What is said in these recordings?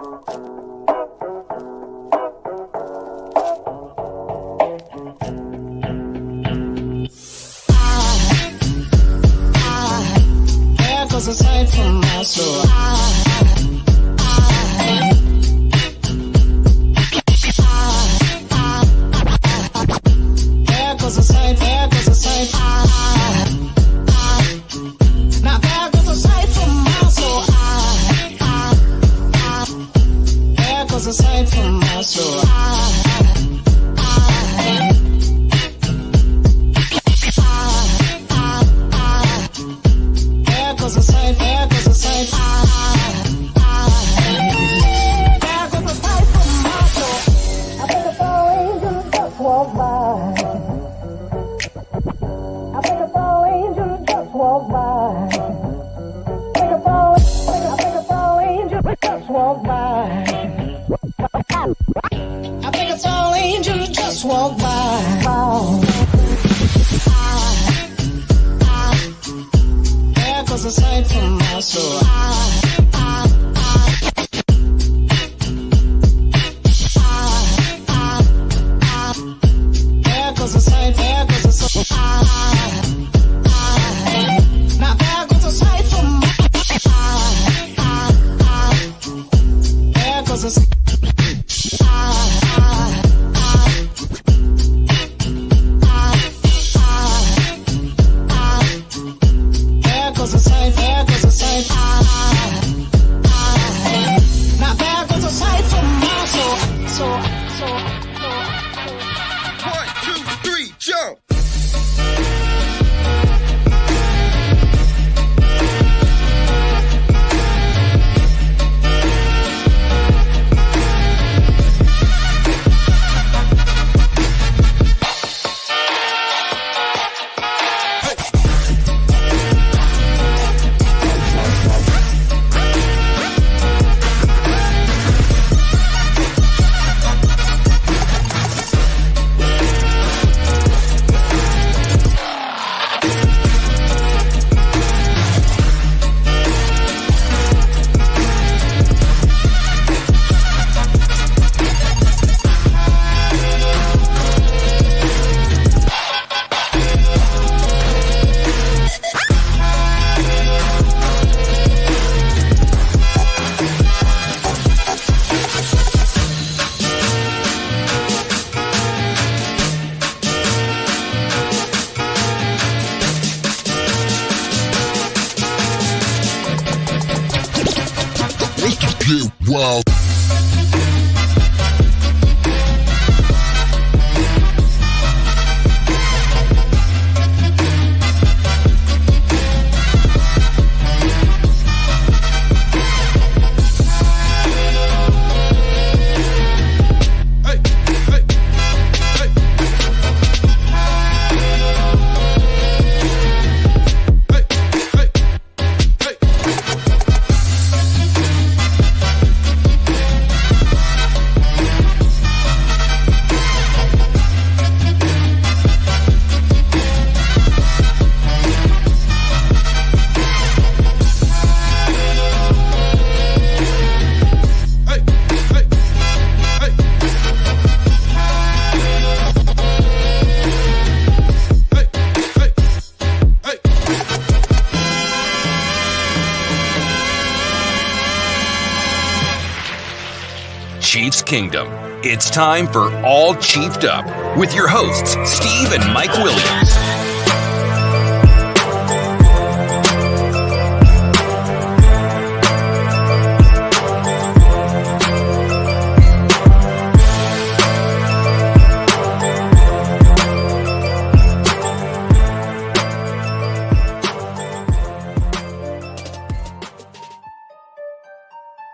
There goes a sight from my soul. There goes a sight, there goes a sight. Now there goes a sight from my soul. There goes a sight from my soul. There goes a sight, there goes a sight. There goes a sight from my soul. I think a fall angel just walked by. I think a fall angel just walked by. I think a fall angel just walked by. I think a tall angel just walked by. There goes a sight from my soul. There goes a sight, there goes a sight. Now there goes a sight from my there goes a sight. There goes a sight, there goes a sight. Now there goes a sight from my soul. One, two, three, jump! Wow. Chiefs Kingdom. It's time for All Chiefed Up with your hosts, Steve and Mike Williams.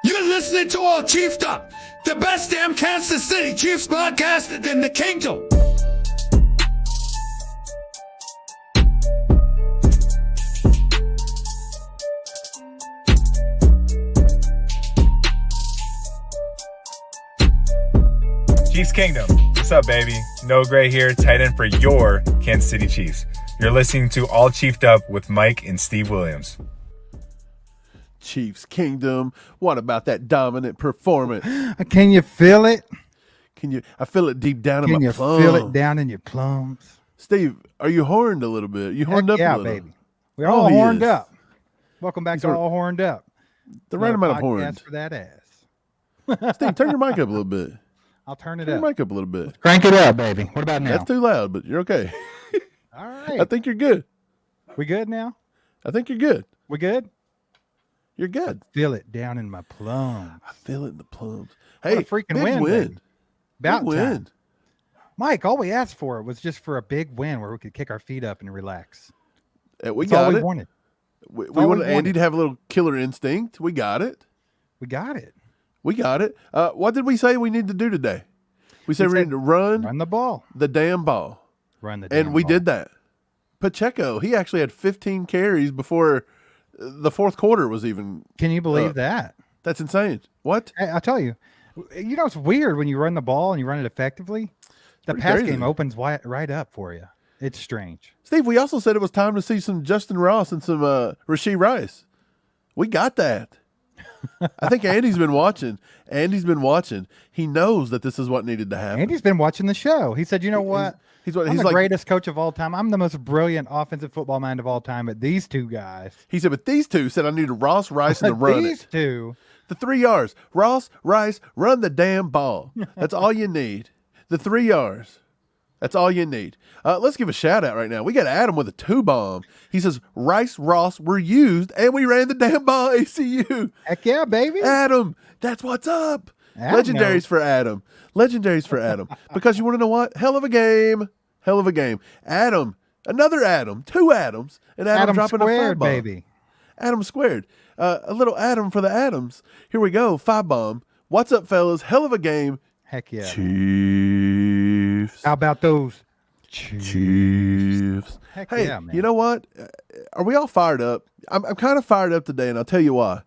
You're listening to All Chiefed Up, the best damn Kansas City Chiefs podcast in the kingdom. Chiefs Kingdom. What's up, baby? Noah Gray here, tight end for your Kansas City Chiefs. You're listening to All Chiefed Up with Mike and Steve Williams. Chiefs Kingdom. What about that dominant performance? Can you feel it? I feel it deep down in my Can you plums. feel it down in your plums? Steve, are you horned a little bit? You horned up a little? Baby. We're all he horned is. up. Welcome back to All Horned Up. The right amount of horns. For that ass. Steve, turn your mic up a little bit. I'll turn it Turn up. your mic up a little bit. Crank it up, baby. What about now? That's too loud, but you're okay. All right. I think you're good. We good now? I think you're good. We good? You're good. Feel it down in my plums. I feel it in the plums. What Hey, a freaking big win. win. Baby. About big time. win. Mike, all we asked for was just for a big win where we could kick our feet up and relax. We That's got all we it. wanted. We all wanted we Andy wanted. to have a little killer instinct. We got it. We got it. We got it. What did we say we need to do today? We said we need to Run the ball. the damn ball. Run the damn And we ball. did that. Pacheco, he actually had 15 carries before the fourth quarter was even. Can you believe that? That's insane. What? Hey, I'll tell you. You know, it's weird when you run the ball and you run it effectively. The pretty pass crazy. game opens right up for you. It's strange. Steve, we also said it was time to see some Justin Ross and some Rashee Rice. We got that. I think Andy's been watching. He knows that this is what needed to happen. Andy's been watching the show. He said, you know what? He's I'm the like, greatest coach of all time. I'm the most brilliant offensive football mind of all time. But these two guys. he said, but these two said I needed Ross, Rice, and the run These it. two. The 3 yards. Ross, Rice, run the damn ball. That's all you need. The 3 yards. That's all you need. Let's give a shout out right now. We got Adam with a 2-bomb. He says, Rice, Ross were used, and we ran the damn ball, ACU. Heck yeah, baby. Adam, that's what's up. Adam Legendaries knows. for Adam. Legendaries for Adam. Because you want to know what? Hell of a game. Hell of a game. Adam, another Adam, 2 Adams, and Adam dropping squared, a 5-bomb. baby. Adam squared. A little Adam for the Adams. Here we go. 5-bomb. What's up, fellas? Hell of a game. Heck yeah. Chiefs. How about those? Chiefs. Heck Hey, yeah, man. you know what? Are we all fired up? I'm kind of fired up today, and I'll tell you why.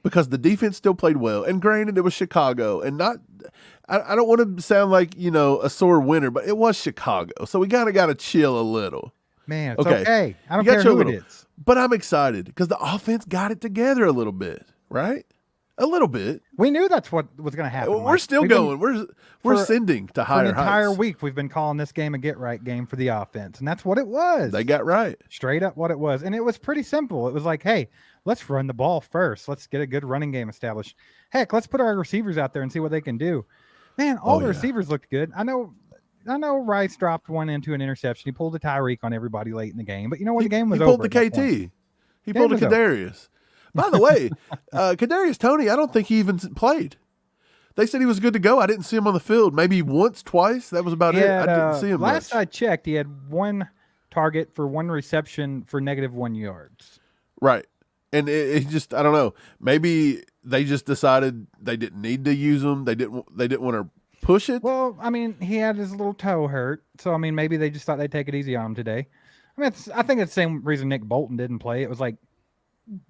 Because the defense still played well. And granted, it was Chicago. And not, I don't want to sound like, a sore winner, but it was Chicago. So we kind of got to chill a little. Man, it's okay. I don't You got care your who it little- is. But I'm excited because the offense got it together a little bit, right? A little bit. We knew that's what was going to happen. We're Mike. still We've going. been- We're for- ascending to For higher an entire heights. week, we've been calling this game a get-right game for the offense, and that's what it was. They got right. Straight up what it was. And it was pretty simple. It was like, hey, let's run the ball first. Let's get a good running game established. Heck, let's put our receivers out there and see what they can do. Man, all the receivers looked good. I know Rice dropped one into an interception. He pulled a Tyreek on everybody late in the game. But you know what? The game was He over. pulled the at that point. KT. He pulled a was over. Kadarius. By the way, Kadarius Toney, I don't think he even played. They said he was good to go. I didn't see him on the field. Maybe once, twice. That was about He it. had, I didn't see him last much. I checked, he had one target for one reception for -1 yards. Right. And it just, I don't know. Maybe they just decided they didn't need to use him. They didn't want to push it. Well, I mean, he had his little toe hurt, so I mean, maybe they just thought they'd take it easy on him today. I mean, I think it's the same reason Nick Bolton didn't play. It was like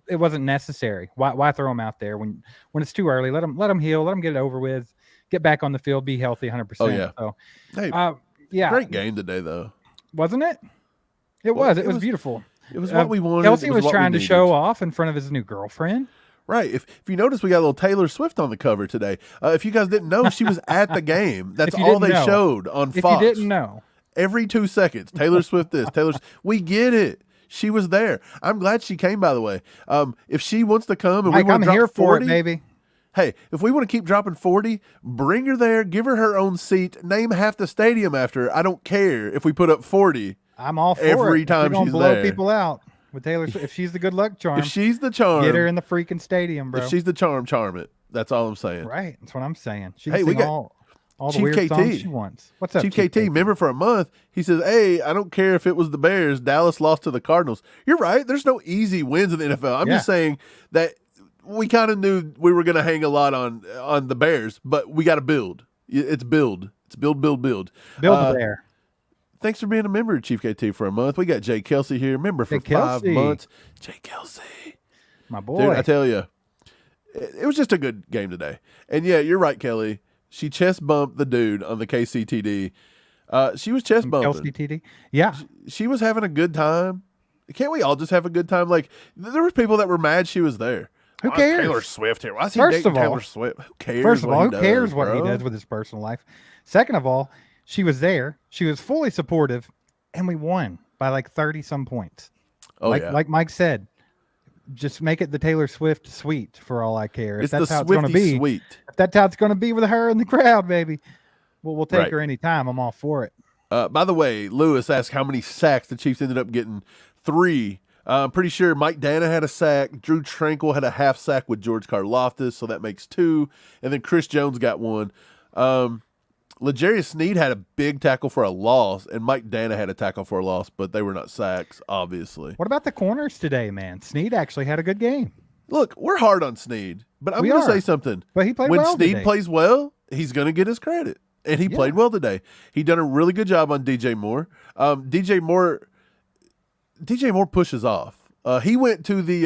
it wasn't necessary. Why throw him out there when it's too early? Let him heal. Let him get it over with. Get back on the field. Be healthy, 100%. Oh, yeah. So, Hey, yeah, great game today, though. wasn't it? It Well, was. it It was was- beautiful. It was what we wanted. Kelsey It was what we trying to needed. show off in front of his new girlfriend. Right. If you notice, we got a little Taylor Swift on the cover today. If you guys didn't know, she was at the game. That's If you all they didn't know. showed on If Fox. you didn't know, Every 2 seconds, Taylor Swift this, we get it. She was there. I'm glad she came, by the way. If she wants to come and Mike, we want I'm to drop here for 40, it, baby. hey, if we want to keep dropping 40, bring her there, give her her own seat, name half the stadium after her. I don't care if we put up 40. I'm all for Every it. time We're gonna she's blow there. people out with Taylor Swift. If she's the good luck charm, If she's the charm, get her in the freaking stadium, bro. if she's the charm it. That's all I'm saying. Right. That's what I'm saying. She Hey, can we sing got all the Chief weird KT. songs she wants. What's up, Chief KT, remember for a month, he says, hey, I don't care if it was the Bears. Dallas lost to the Cardinals. You're right. There's no easy wins in the NFL. I'm just saying that we kind of knew we were going to hang a lot on the Bears, but we got to build. It's build. It's build. Build the bear. Thanks for being a member of Chief KT for a month. We got Jay Kelsey here, member for Jay 5 Kelsey. months. Jay Kelsey. My boy. Dude, I tell you, it was just a good game today. And yeah, you're right, Kelly. She chest bumped the dude on the KCTD. She was chest bumping. Kelsey TD. Yeah. She was having a good time. Can't we all just have a good time? Like, there were people that were mad she was there. Who cares? Taylor Swift here. Why is he First dating of all- Taylor Swift? Who cares? First of all, who what cares what he bro? does with his personal life? Second of all, she was there. She was fully supportive, and we won by like 30 some points. Oh, like, yeah. like Mike said, just make it the Taylor Swift suite for all I care. If It's that's the how it's going to Swifty be, suite. if that's how it's going to be with her in the crowd, baby, well, we'll take Right. her anytime. I'm all for it. By the way, Lewis asked how many sacks the Chiefs ended up getting. 3. I'm pretty sure Mike Dana had a sack. Drew Tranquil had a half sack with George Karlaftis, so that makes 2. And then Chris Jones got 1. L'Jarius Sneed had a big tackle for a loss, and Mike Dana had a tackle for a loss, but they were not sacks, obviously. What about the corners today, man? Snead actually had a good game. Look, we're hard on Sneed, but I'm We going to are. say something. But he played when well Sneed today. plays well, he's going to get his credit, and he played well today. He done a really good job on DJ Moore. DJ Moore pushes off. He went to the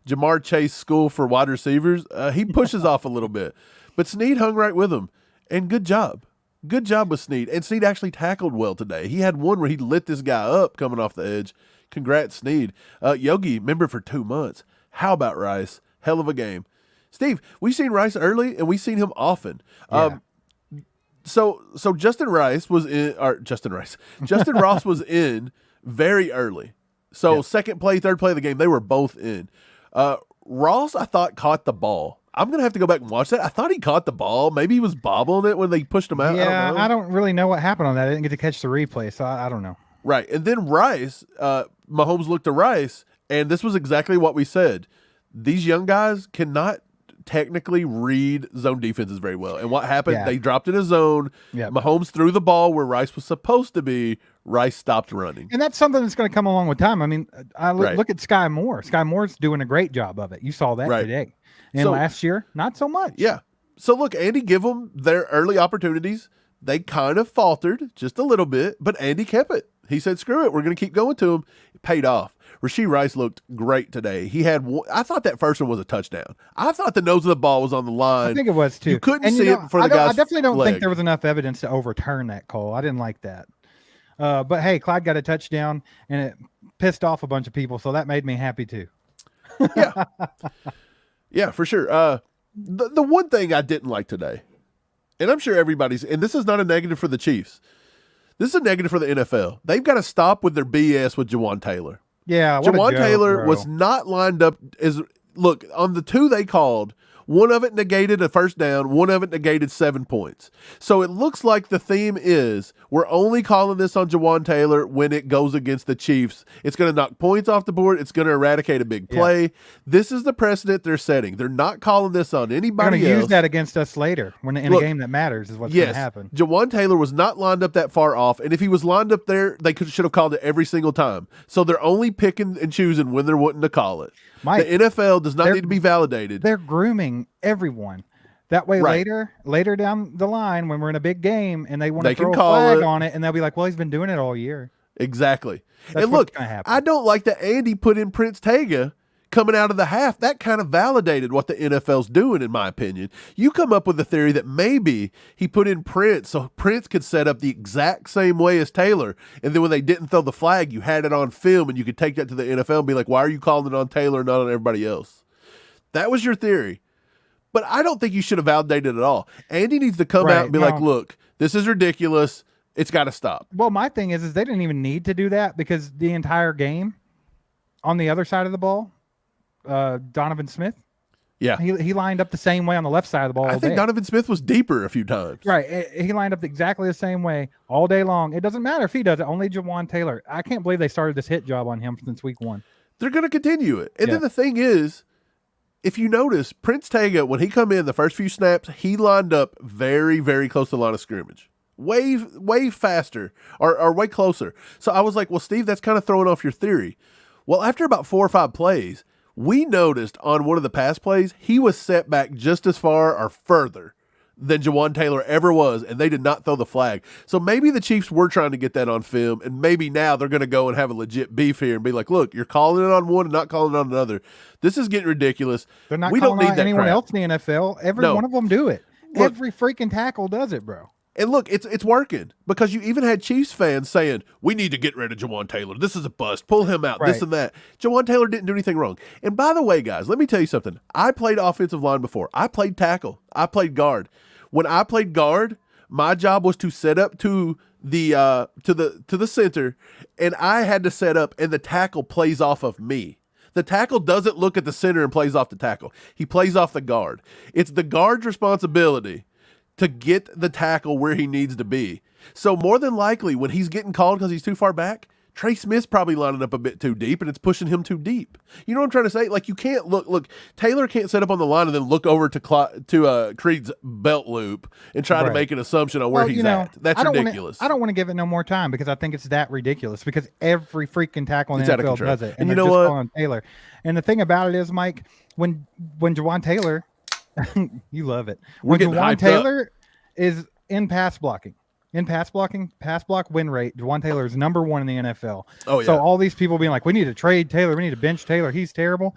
Jamar Chase School for wide receivers. He pushes off a little bit, but Sneed hung right with him, and good job. Good job with Sneed. And Sneed actually tackled well today. He had one where he lit this guy up coming off the edge. Congrats, Sneed. Yogi, member for 2 months. How about Rice? Hell of a game. Steve, we've seen Rice early, and we've seen him often. Yeah. So Justin Ross was in very early. So second play, third play of the game, they were both in. Ross, I thought, caught the ball. I'm going to have to go back and watch that. I thought he caught the ball. Maybe he was bobbling it when they pushed him out. Yeah, I don't know. really know what happened on that. I didn't get to catch the replay, so I don't know. Right. And then Rice, Mahomes looked to Rice, and this was exactly what we said. These young guys cannot technically read zone defenses very well. And what happened? Yeah. They dropped in a zone. Yep. Mahomes threw the ball where Rice was supposed to be. Rice stopped running. And that's something that's going to come along with time. I mean, Right. look at Sky Moore. Sky Moore's doing a great job of it. You saw that Right. today. And So- last year, not so much. Yeah. So look, Andy give them their early opportunities. They kind of faltered just a little bit, but Andy kept it. He said, screw it. We're going to keep going to him. It paid off. Rasheed Rice looked great today. He had one, I thought that first one was a touchdown. I thought the nose of the ball was on the line. I think it was too. You couldn't And see it before the guy's I definitely don't leg. think there was enough evidence to overturn that call. I didn't like that. But hey, Clyde got a touchdown, and it pissed off a bunch of people, so that made me happy too. Yeah, for sure. The one thing I didn't like today, and I'm sure everybody's, and this is not a negative for the Chiefs. This is a negative for the NFL. They've got to stop with their BS with Juwan Taylor. Yeah, what a Juwan joke, Taylor bro. was not lined up as look on the 2 they called. One of it negated a first down. One of it negated 7 points. So it looks like the theme is we're only calling this on Juwan Taylor when it goes against the Chiefs. It's going to knock points off the board. It's going to eradicate a big play. Yeah. This is the precedent they're setting. They're not calling this on They're anybody going to else. use that against us later when in Look, a game that matters is what's going Yes, to happen. Juwan Taylor was not lined up that far off, and if he was lined up there, they should have called it every single time. So they're only picking and choosing when they're wanting to call it. Mike, the NFL does not they're- need to be validated. They're grooming everyone. That way Right. later down the line when we're in a big game and they want to They can throw a call flag it. on it and they'll be like, well, he's been doing it all year. Exactly. That's And what's look, gonna happen. I don't like that Andy put in Prince Tega coming out of the half. That kind of validated what the NFL's doing, in my opinion. You come up with the theory that maybe he put in Prince so Prince could set up the exact same way as Taylor. And then when they didn't throw the flag, you had it on film and you could take that to the NFL and be like, why are you calling it on Taylor and not on everybody else? That was your theory. But I don't think you should have validated it at all. Andy needs to come out and be like, look, this is ridiculous. It's got to stop. Well, my thing is they didn't even need to do that because the entire game on the other side of the ball, Donovan Smith, Yeah. he lined up the same way on the left side of the ball. I all think day. Donovan Smith was deeper a few times. Right. He lined up exactly the same way all day long. It doesn't matter if he does it. Only Juwan Taylor. I can't believe they started this hit job on him since week 1. They're going to continue it. And Yeah. then the thing is, if you notice, Prince Tega, when he come in the first few snaps, he lined up very, very close to the line of scrimmage. Way faster or way closer. So I was like, well, Steve, that's kind of throwing off your theory. Well, after about 4 or 5 plays, we noticed on one of the pass plays, he was set back just as far or further than Juwan Taylor ever was, and they did not throw the flag. So maybe the Chiefs were trying to get that on film, and maybe now they're going to go and have a legit beef here and be like, look, you're calling it on one and not calling it on another. This is getting ridiculous. They're not we calling don't need out that anyone crap. else in the NFL. Every No. one of them do it. Look- Every freaking tackle does it, bro. And look, it's working because you even had Chiefs fans saying, we need to get rid of Juwan Taylor. This is a bust. Pull him out, this Right. and that. Juwan Taylor didn't do anything wrong. And by the way, guys, let me tell you something. I played offensive line before. I played tackle. I played guard. When I played guard, my job was to set up to the center, and I had to set up, and the tackle plays off of me. The tackle doesn't look at the center and plays off the tackle. He plays off the guard. It's the guard's responsibility to get the tackle where he needs to be. So more than likely, when he's getting called because he's too far back, Trey Smith's probably lining up a bit too deep, and it's pushing him too deep. You know what I'm trying to say? Like, you can't look, Taylor can't set up on the line and then look over to Creed's belt loop and try to Right. make an assumption on where he's at. That's ridiculous. I don't want to give it no more time because I think it's that ridiculous because every freaking tackle in It's the out of NFL control. does it. And they're you know just what? calling Taylor. And the thing about it is, Mike, when Juwan Taylor, you love it. We're When getting Juwan hyped up. Taylor is in pass blocking, pass block win rate, Juwan Taylor is number 1 in the NFL. Oh, yeah. So all these people being like, we need to trade Taylor, we need to bench Taylor, he's terrible.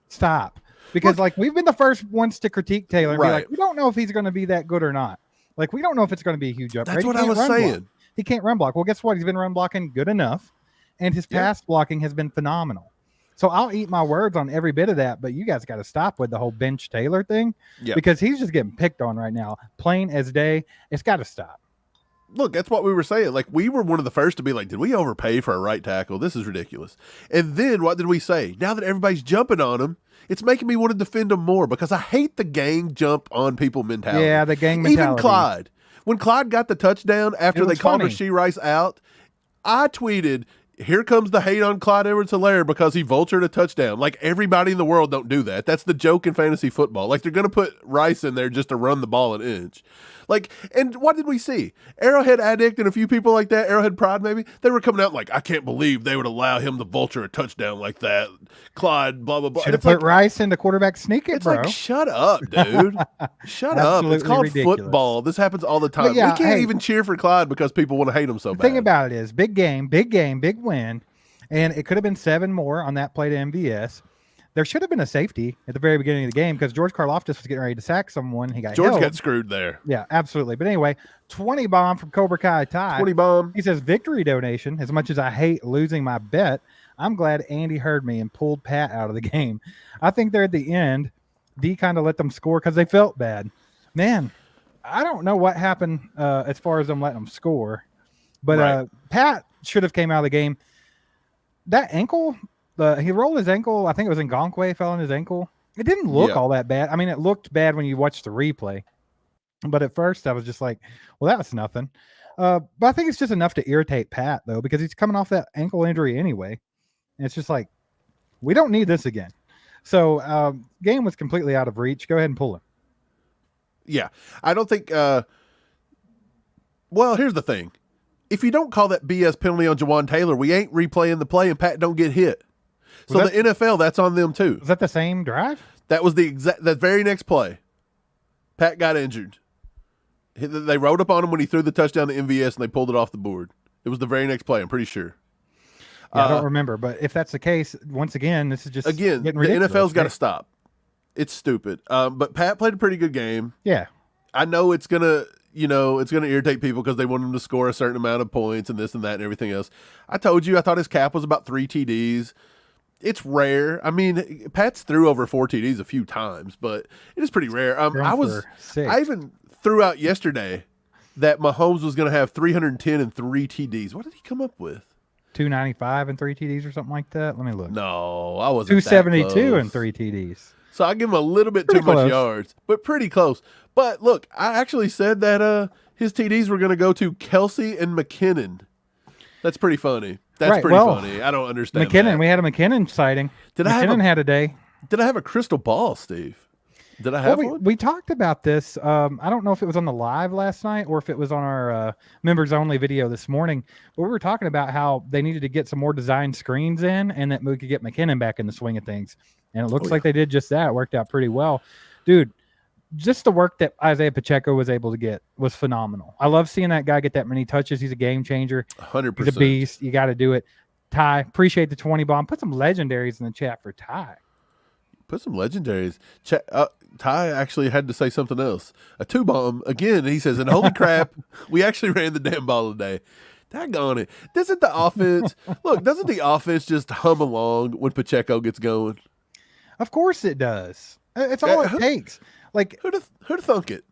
Stop. Because we've been the first ones to critique Taylor and be Right. like, we don't know if he's going to be that good or not. Like, we don't know if it's going to be a huge upgrade. That's He what I can't was run block. saying. He can't run block. Well, guess what? He's been run blocking good enough, and his pass blocking has been phenomenal. So I'll eat my words on every bit of that, but you guys got to stop with the whole bench Taylor thing because he's just getting picked on right now, plain as day. It's got to stop. Look, that's what we were saying. Like, we were one of the first to be like, did we overpay for a right tackle? This is ridiculous. And then what did we say? Now that everybody's jumping on him, it's making me want to defend him more because I hate the gang jump on people mentality. Yeah, the gang mentality. Even Clyde. When Clyde got the touchdown after they was called funny. Rashee Rice out, I tweeted, here comes the hate on Clyde Edwards-Helaire because he vultured a touchdown. Like, everybody in the world don't do that. That's the joke in fantasy football. Like, they're going to put Rice in there just to run the ball an inch. Like, and what did we see? Arrowhead Addict and a few people like that, Arrowhead Pride maybe, they were coming out like, I can't believe they would allow him to vulture a touchdown like that. Clyde, blah, blah, blah. Should And have it's put Rice into quarterback sneak it, it's bro. like, shut up, dude. Shut up. It's Absolutely called ridiculous. football. This happens all the time. But yeah, we can't hey, even cheer for Clyde because people want to hate him so the bad. thing about it is, big game, big win. And it could have been 7 more on that play to MVS. There should have been a safety at the very beginning of the game because George Karlaftis was getting ready to sack someone. He got George held. got screwed there. Yeah, absolutely. But anyway, 20 bomb from Cobra Kai Ty. 20 bomb. He says, victory donation. As much as I hate losing my bet, I'm glad Andy heard me and pulled Pat out of the game. I think they're at the end. D kind of let them score because they felt bad. Man, I don't know what happened as far as them letting them score. But Right. Pat should have came out of the game. That ankle, he rolled his ankle. I think it was in Gonquay, fell on his ankle. It didn't look all that bad. I mean, it looked bad when you watch the replay. But at first, I was just like, well, that was nothing. But I think it's just enough to irritate Pat, though, because he's coming off that ankle injury anyway. And it's just like, we don't need this again. So game was completely out of reach. Go ahead and pull him. Yeah. I don't think well, here's the thing. If you don't call that BS penalty on Juwan Taylor, we ain't replaying the play and Pat don't get hit. So Was the NFL, that's on them too. Was that the same drive? That was the very next play. Pat got injured. They rode up on him when he threw the touchdown to MVS and they pulled it off the board. It was the very next play, I'm pretty sure. Yeah, I don't remember. But if that's the case, once again, this is just Again, the getting ridiculous, NFL's got to right? stop. It's stupid. But Pat played a pretty good game. Yeah. I know it's gonna irritate people because they want him to score a certain amount of points and this and that and everything else. I told you, I thought his cap was about 3 TDs. It's rare. I mean, Pat's threw over 4 TDs a few times, but it is pretty rare. Thrown for 6. I even threw out yesterday that Mahomes was going to have 310 and 3 TDs. What did he come up with? 295 and 3 TDs or something like that. Let me look. No, I wasn't. 272 and 3 TDs. So I give him a little bit Pretty too much close. yards, but pretty close. But look, I actually said that his TDs were going to go to Kelsey and McKinnon. That's pretty funny. That's Right, pretty well, funny. I don't understand McKinnon, that. we had a McKinnon sighting. Did I have McKinnon a- had a day. Did I have a crystal ball, Steve? Did I Well, have we, one? we talked about this. I don't know if it was on the live last night or if it was on our members only video this morning. But we were talking about how they needed to get some more design screens in and that we could get McKinnon back in the swing of things. And it looks like they did just that. It worked out pretty well. Dude, just the work that Isaiah Pacheco was able to get was phenomenal. I love seeing that guy get that many touches. He's a game changer. 100%. He's a beast. You got to do it. Ty, appreciate the 20 bomb. Put some legendaries in the chat for Ty. Put some legendaries. Ty actually had to say something else. A 2-bomb again. He says, and holy crap, we actually ran the damn ball today. Daggone it. Doesn't the offense doesn't the offense just hum along when Pacheco gets going? Of course it does. It's all it takes. Like, Who'd have thunk it?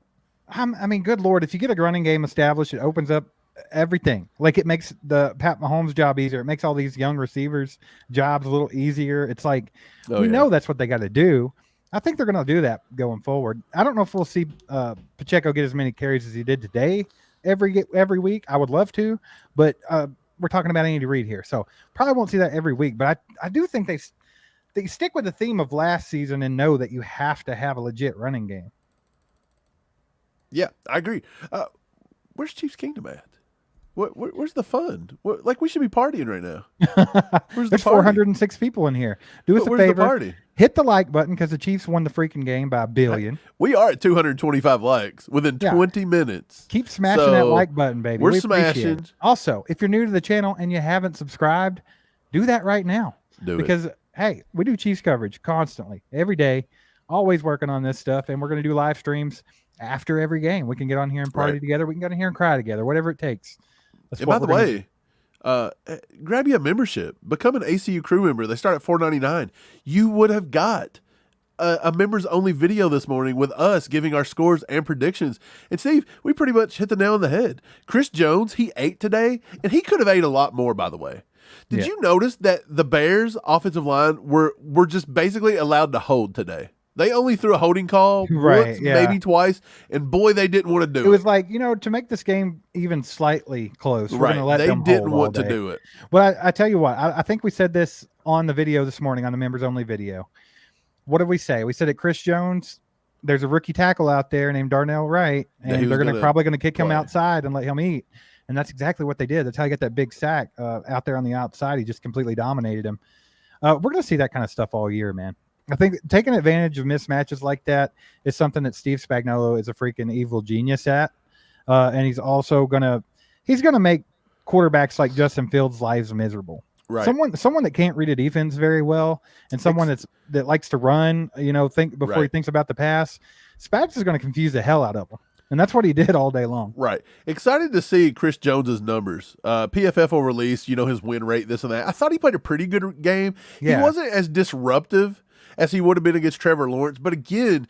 I mean, good Lord, if you get a running game established, it opens up everything. Like, it makes the Pat Mahomes job easier. It makes all these young receivers' jobs a little easier. It's like, we know that's what they got to do. I think they're going to do that going forward. I don't know if we'll see Pacheco get as many carries as he did today every week. I would love to, but we're talking about Andy Reid here, so probably won't see that every week. But I do think they stick with the theme of last season and know that you have to have a legit running game. Yeah, I agree. Where's Chiefs Kingdom at? Where's the fun? We should be partying right now. Where's the There's 406 people in here. Do us a Where's favor. the party? Hit the like button because the Chiefs won the freaking game by 1 billion. We are at 225 likes within 20 minutes. Keep smashing that like button, baby. We're We appreciate smashing. it. Also, if you're new to the channel and you haven't subscribed, do that right now. Because, hey, we do Chiefs coverage constantly, every day, always working on this stuff, and we're going to do live streams after every game. We can get on here and party together. We can get on here and cry together, whatever it takes. And by the way, grab you a membership. Become an ACU crew member. They start at $4.99. You would have got a members-only video this morning with us giving our scores and predictions. And Steve, we pretty much hit the nail on the head. Chris Jones, he ate today, and he could have ate a lot more, by the way. Did you notice that the Bears' offensive line were just basically allowed to hold today? They only threw a holding call once, maybe twice, and boy, they didn't want to do it. It was like, to make this game even slightly close, we're going to let them didn't hold want all to day. do it. But I tell you what, I think we said this on the video this morning, on the members-only video. What did we say? We said that Chris Jones, there's a rookie tackle out there named Darnell Wright, and they're probably going to kick him outside and let him eat. And that's exactly what they did. That's how he got that big sack out there on the outside. He just completely dominated him. We're going to see that kind of stuff all year, man. I think taking advantage of mismatches like that is something that Steve Spagnuolo is a freaking evil genius at. And he's also going to make quarterbacks like Justin Fields' lives miserable. Right. Someone that can't read a defense very well, and someone that likes to run, think before he thinks about the pass. Spags is going to confuse the hell out of him. And that's what he did all day long. Right. Excited to see Chris Jones's numbers. PFF will release, his win rate, this and that. I thought he played a pretty good game. Yeah. He wasn't as disruptive as he would have been against Trevor Lawrence. But again,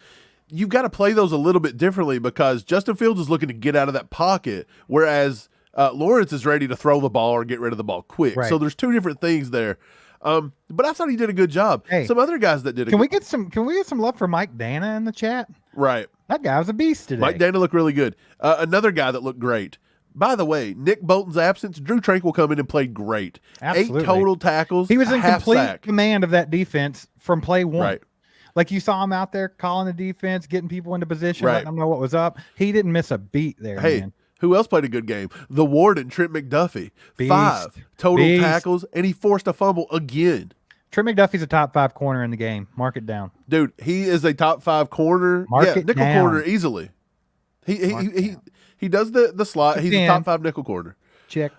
you've got to play those a little bit differently because Justin Fields is looking to get out of that pocket, whereas Lawrence is ready to throw the ball or get rid of the ball quick. Right. So there's two different things there. But I thought he did a good job. Hey, some other guys that did Can we get some love for Mike Dana in the chat? Right. That guy was a beast today. Mike Dana looked really good. Another guy that looked great. By the way, Nick Bolton's absence, Drew Tranquil come in and played great. Absolutely. 8 total tackles. He was in half complete sack. command of that defense from play one. Right. Like you saw him out there calling the defense, getting people into position, Right. letting them know what was up. He didn't miss a beat there, Hey, man. who else played a good game? The Warden, Trent McDuffie. Beast. 5 total Beast. tackles, and he forced a fumble again. Trent McDuffie's a top 5 corner in the game. Mark it down. Dude, he is a top 5 corner. Mark it nickel down. corner easily. He does the slot. He's a top 5 nickel corner. Check.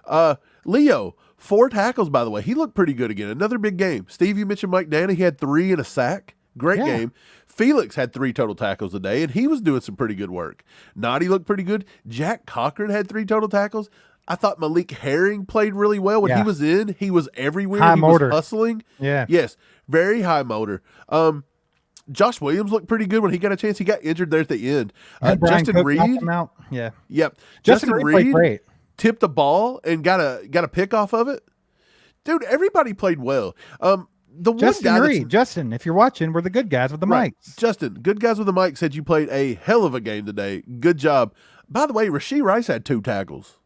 Leo, 4 tackles, by the way. He looked pretty good again. Another big game. Steve, you mentioned Mike Dana. He had 3 and a sack. Great game. Felix had 3 total tackles a day, and he was doing some pretty good work. Noddy looked pretty good. Jack Cochran had 3 total tackles. I thought Malik Herring played really well. When he was in, he was everywhere. High he motor. was hustling. Yeah. Yes, very high motor. Josh Williams looked pretty good when he got a chance. He got injured there at the end. And Brian Justin Cook Reed. knocked him out. Yeah. Yep. Justin Reed played great. Tipped the ball and got a pick off of it. Dude, everybody played well. The Justin one guy Reed, Justin, if you're watching, we're the good guys with the mics. Justin, good guys with the mic said you played a hell of a game today. Good job. By the way, Rashee Rice had 2 tackles.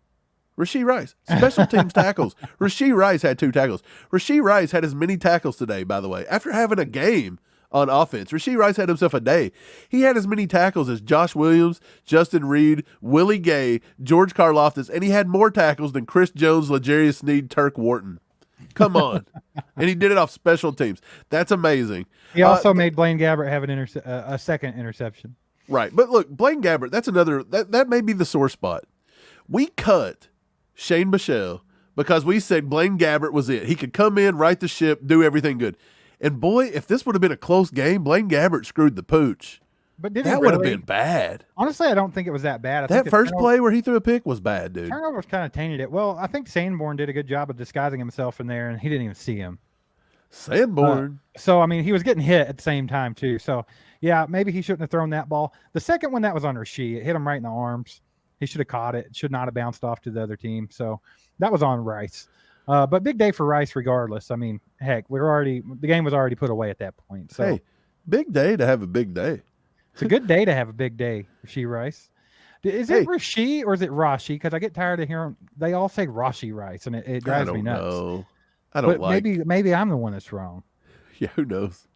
Rashee Rice, special teams tackles. Rashee Rice had 2 tackles. Rashee Rice had as many tackles today, by the way. After having a game on offense, Rashee Rice had himself a day. He had as many tackles as Josh Williams, Justin Reed, Willie Gay, George Karlaftis, and he had more tackles than Chris Jones, L'Jarius Sneed, Turk Wharton. Come on. And he did it off special teams. That's amazing. He also made Blaine Gabbert have a second interception. Right. But look, Blaine Gabbert, that's another, that may be the sore spot. We cut Shane Bichelle because we said Blaine Gabbert was it. He could come in, right the ship, do everything good. And boy, if this would have been a close game, Blaine Gabbert screwed the pooch. But did That he would have really? been bad. Honestly, I don't think it was that bad. I That think the first play where he threw a pick was bad, dude. turnovers kind of tainted it. Well, I think Sanborn did a good job of disguising himself in there, and he didn't even see him. Sanborn. So, I mean, he was getting hit at the same time, too. So, yeah, maybe he shouldn't have thrown that ball. The second one, that was on Rasheed. It hit him right in the arms. He should have caught it. It should not have bounced off to the other team. So, that was on Rice. But big day for Rice regardless. I mean, heck, the game was already put away at that point. So, Hey, big day to have a big day. it's a good day to have a big day, Rasheed Rice. Is it Rasheed or is it Rashi? Because I get tired of hearing they all say Rashi Rice, and it drives me nuts. Know. I don't But like. maybe I'm the one that's wrong. Yeah, who knows?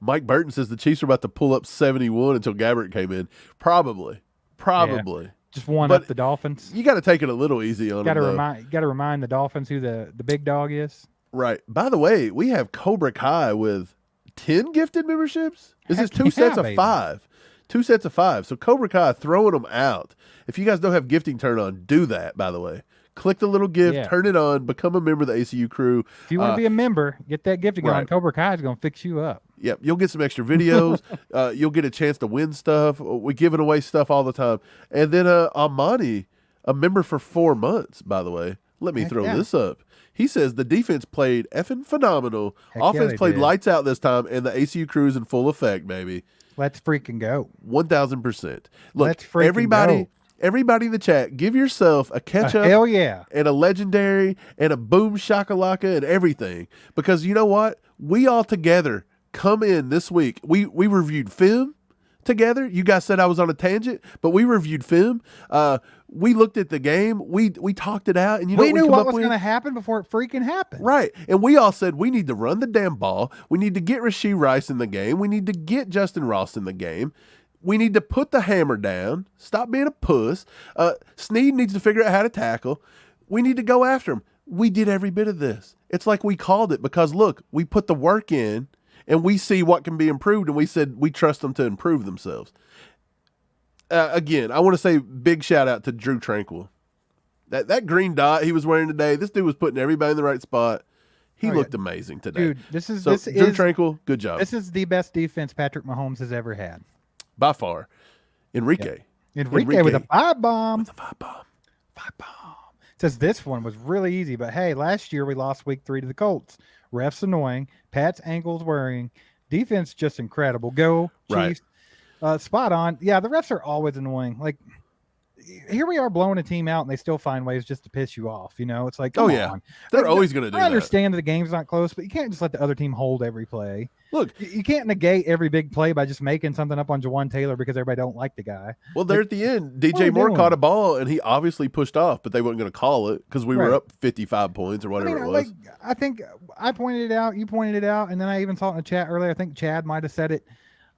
Mike Burton says the Chiefs are about to pull up 71 until Gabbert came in. Probably. Just one But up the Dolphins. You got to take it a little easy on Got to them. remind the Dolphins who the big dog is. Right. By the way, we have Cobra Kai with 10 gifted memberships. This is Heck two yeah, sets of baby. 5. 2 sets of 5. So Cobra Kai throwing them out. If you guys don't have gifting turned on, do that, by the way. Click the little gift, Yeah. turn it on, become a member of the ACU crew. If you want to be a member, get that gift going. right. Cobra Kai is going to fix you up. Yep, you'll get some extra videos. You'll get a chance to win stuff. We're giving away stuff all the time. And then Amani, a member for 4 months, by the way. Let me Heck throw yeah. this up. He says the defense played effing phenomenal. Heck yeah, Offense they played did. lights out this time, and the ACU crew is in full effect, baby. Let's freaking go. 1,000%. Look, Let's freaking everybody, go. everybody in the chat, give yourself a ketchup Hell yeah. and a legendary and a boom shakalaka and everything. Because you know what? We all together come in this week. We reviewed film together. You guys said I was on a tangent, but we reviewed film. We looked at the game. We talked it out, and you know We what knew come what up was with? going to happen before it freaking happened. Right. And we all said we need to run the damn ball. We need to get Rasheed Rice in the game. We need to get Justin Ross in the game. We need to put the hammer down. Stop being a puss. Snead needs to figure out how to tackle. We need to go after him. We did every bit of this. It's like we called it because, look, we put the work in and we see what can be improved, and we said we trust them to improve themselves. Again, I want to say big shout out to Drew Tranquil. That green dot he was wearing today, this dude was putting everybody in the right spot. He looked amazing today. Dude, this is Drew Tranquil, good job. This is the best defense Patrick Mahomes has ever had. By far. Enrique. Enrique with a 5-bomb. With a 5-bomb. 5-bomb. Says this one was really easy, but hey, last year we lost week 3 to the Colts. Refs annoying. Pat's ankles worrying. Defense just incredible. Go Chiefs. Right. Spot on. Yeah, the refs are always annoying. Like, here we are blowing a team out, and they still find ways just to piss you off. You know, it's like, come on. They're always going to do that. I understand that the game's not close, but you can't just let the other team hold every play. Look, You can't negate every big play by just making something up on Juwan Taylor because everybody don't like the guy. well, there at the end, what are DJ we Moore doing? caught a ball, and he obviously pushed off, but they weren't going to call it because we were Right. up 55 points or whatever it was. Like, I think I pointed it out, you pointed it out, and then I even saw it in the chat earlier. I think Chad might have said it.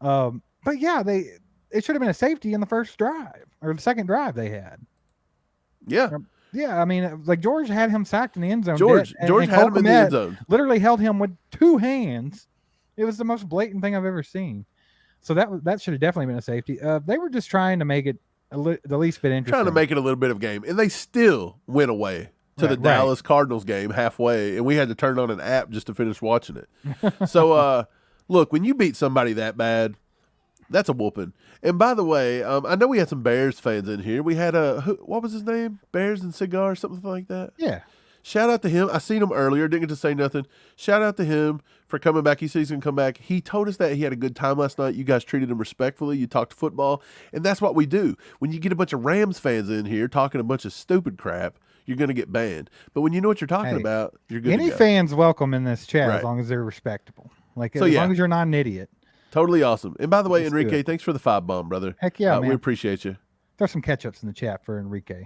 But yeah, it should have been a safety in the first drive or the second drive they had. Yeah. Yeah, I mean, like George had him sacked in the end zone. George and had Cole him in the Kmet end zone. Literally held him with 2 hands. It was the most blatant thing I've ever seen. So that should have definitely been a safety. They were just trying to make it the least bit interesting. Trying to make it a little bit of a game. And they still went away to the Right. Dallas Cardinals game halfway, and we had to turn on an app just to finish watching it. So, look, when you beat somebody that bad, that's a whooping. And by the way, I know we had some Bears fans in here. We had what was his name? Bears and Cigar, something like that. Yeah. Shout out to him. I seen him earlier. Didn't get to say nothing. Shout out to him for coming back. He said he's going to come back. He told us that he had a good time last night. You guys treated him respectfully. You talked football. And that's what we do. When you get a bunch of Rams fans in here talking a bunch of stupid crap, you're going to get banned. But when you know what you're talking about, you're good Any to go. fans welcome in this chat Right. as long as they're respectable. Like, So, as yeah. long as you're not an idiot. Totally awesome. And by the way, Let's do Enrique, it. thanks for the 5-bomb, brother. Heck yeah, We man. appreciate you. Throw some ketchups in the chat for Enrique.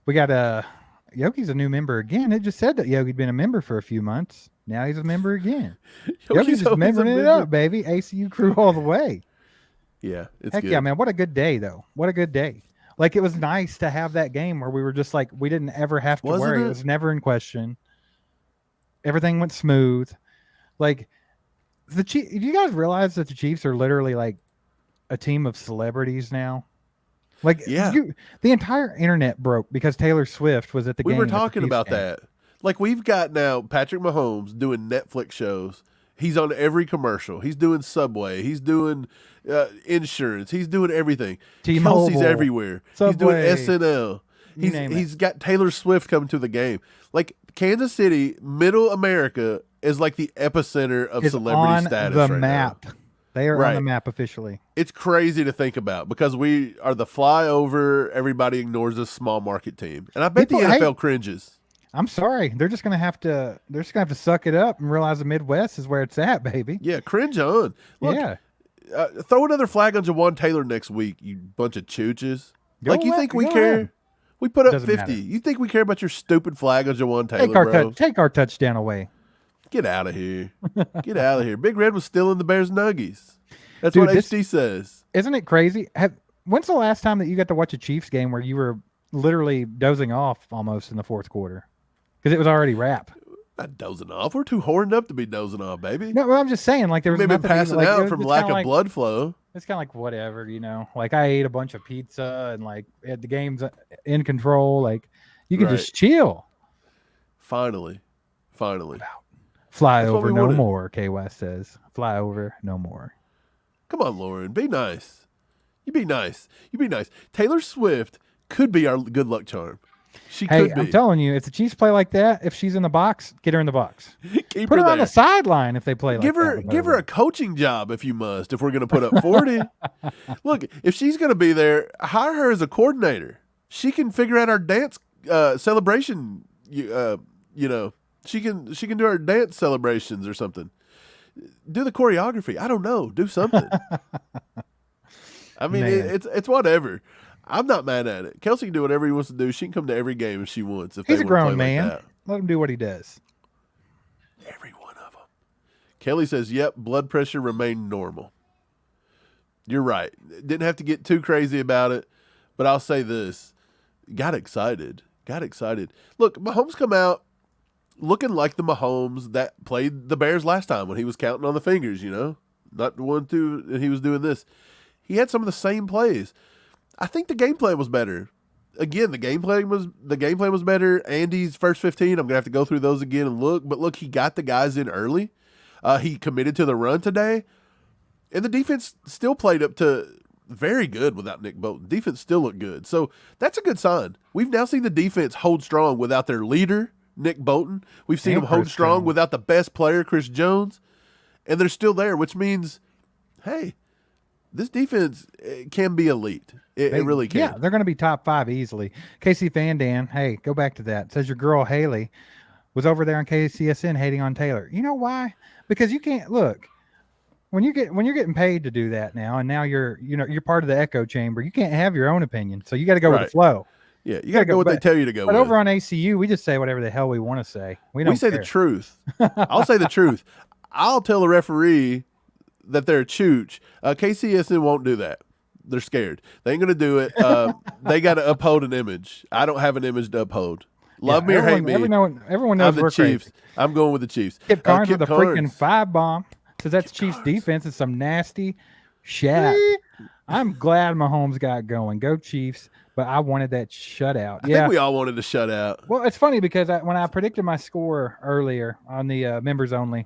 We got Yogi's a new member again. It just said that Yogi'd been a member for a few months. Now he's a member again. Yogi's just always a membering it member. up, baby. ACU crew all the way. Yeah, it's Heck good. yeah, man. What a good day, though. What a good day. Like, it was nice to have that game where we were just like, we didn't ever have to Wasn't worry. it? It was never in question. Everything went smooth. Like, do you guys realize that the Chiefs are literally like a team of celebrities now? Like, Yeah. the entire internet broke because Taylor Swift was at the game. We were at the talking Chiefs about game. that. Like we've got now Patrick Mahomes doing Netflix shows. He's on every commercial. He's doing Subway. He's doing insurance. He's doing everything. T-Mobile, Kelsey's everywhere. Subway, he's doing SNL. He's got Taylor Swift coming to the game. Like Kansas City, middle America is like the epicenter of celebrity on status the right map. now. They are on Right. the map officially. It's crazy to think about because we are the flyover. Everybody ignores us small market team, and I bet People the NFL hate- cringes. I'm sorry. They're just gonna have to. They're just gonna have to suck it up and realize the Midwest is where it's at, baby. Yeah, cringe on. Look, Yeah. throw another flag on Juwan Taylor next week, you bunch of chooches. Go Like you ahead, think we go care? ahead. We put up Doesn't 50. matter. You think we care about your stupid flag on Juwan Taylor, bro? Take our touchdown away. Get out of here. Get out of here. Big Red was still in the Bears Nuggies. That's Dude, what this- HD says. Isn't it crazy? When's the last time that you got to watch a Chiefs game where you were literally dozing off almost in the fourth quarter because it was already wrap? Not dozing off. We're too horned up to be dozing off, baby. No, well, I'm just saying, like there was Maybe nothing passing like, out from lack of blood flow. It's kind of like whatever, Like I ate a bunch of pizza and like the game's in control. Like you can just chill. Finally. Fly That's what over we no wanted. more. K West says, "Fly over no more." Come on, Lauren. Be nice. You be nice. Taylor Swift could be our good luck charm. She Hey, could be. I'm telling you, if the Chiefs play like that, if she's in the box, get her in the box. Keep Put her on there. the sideline if they play like Give that. her with give her a coaching job if you must. If we're going to put up 40, look, if she's going to be there, hire her as a coordinator. She can figure out our dance celebration. She can do our dance celebrations or something. Do the choreography. I don't know. Do something. I mean, Man. it's whatever. I'm not mad at it. Kelsey can do whatever he wants to do. She can come to every game if she wants. If He's they a wanna play grown man. Like that. Let him do what he does. Every one of them. Kelly says, yep, blood pressure remained normal. You're right. Didn't have to get too crazy about it, but I'll say this. Got excited. Look, Mahomes come out looking like the Mahomes that played the Bears last time when he was counting on the fingers, Not the 1, 2, and he was doing this. He had some of the same plays. I think the game plan was better. Again, the game plan was better. Andy's first 15, I'm gonna have to go through those again and look. But look, he got the guys in early. He committed to the run today, and the defense still played up to very good without Nick Bolton. Defense still looked good, so that's a good sign. We've now seen the defense hold strong without their leader, Nick Bolton. We've seen And them hold Chris strong Jones. without the best player, Chris Jones, and they're still there, which means, hey, this defense can be elite. It really can. Yeah, they're going to be top 5 easily. Casey Fandan, hey, go back to that. Says your girl Haley was over there on KCSN hating on Taylor. You know why? Because you can't look when you're getting paid to do that now, and now you're part of the echo chamber. You can't have your own opinion, so you got to go with the Right. flow. Yeah, you got to go what they tell you to go But with. over on ACU, we just say whatever the hell we want to say. We don't We say care. the truth. I'll say the truth. I'll tell the referee that they're a chooch. KCSN won't do that. They're scared. They ain't going to do it. They got to uphold an image. I don't have an image to uphold. Love me or hate me. Everyone knows I'm the we're Chiefs. crazy. I'm going with the Chiefs. Kip Carnes Kip with a Carnes. freaking 5-bomb. Says that's Chiefs defense is some nasty shat. I'm glad Mahomes got going. Go Chiefs. But I wanted that shutout. I think we all wanted to shut out. Well, it's funny because when I predicted my score earlier on the members only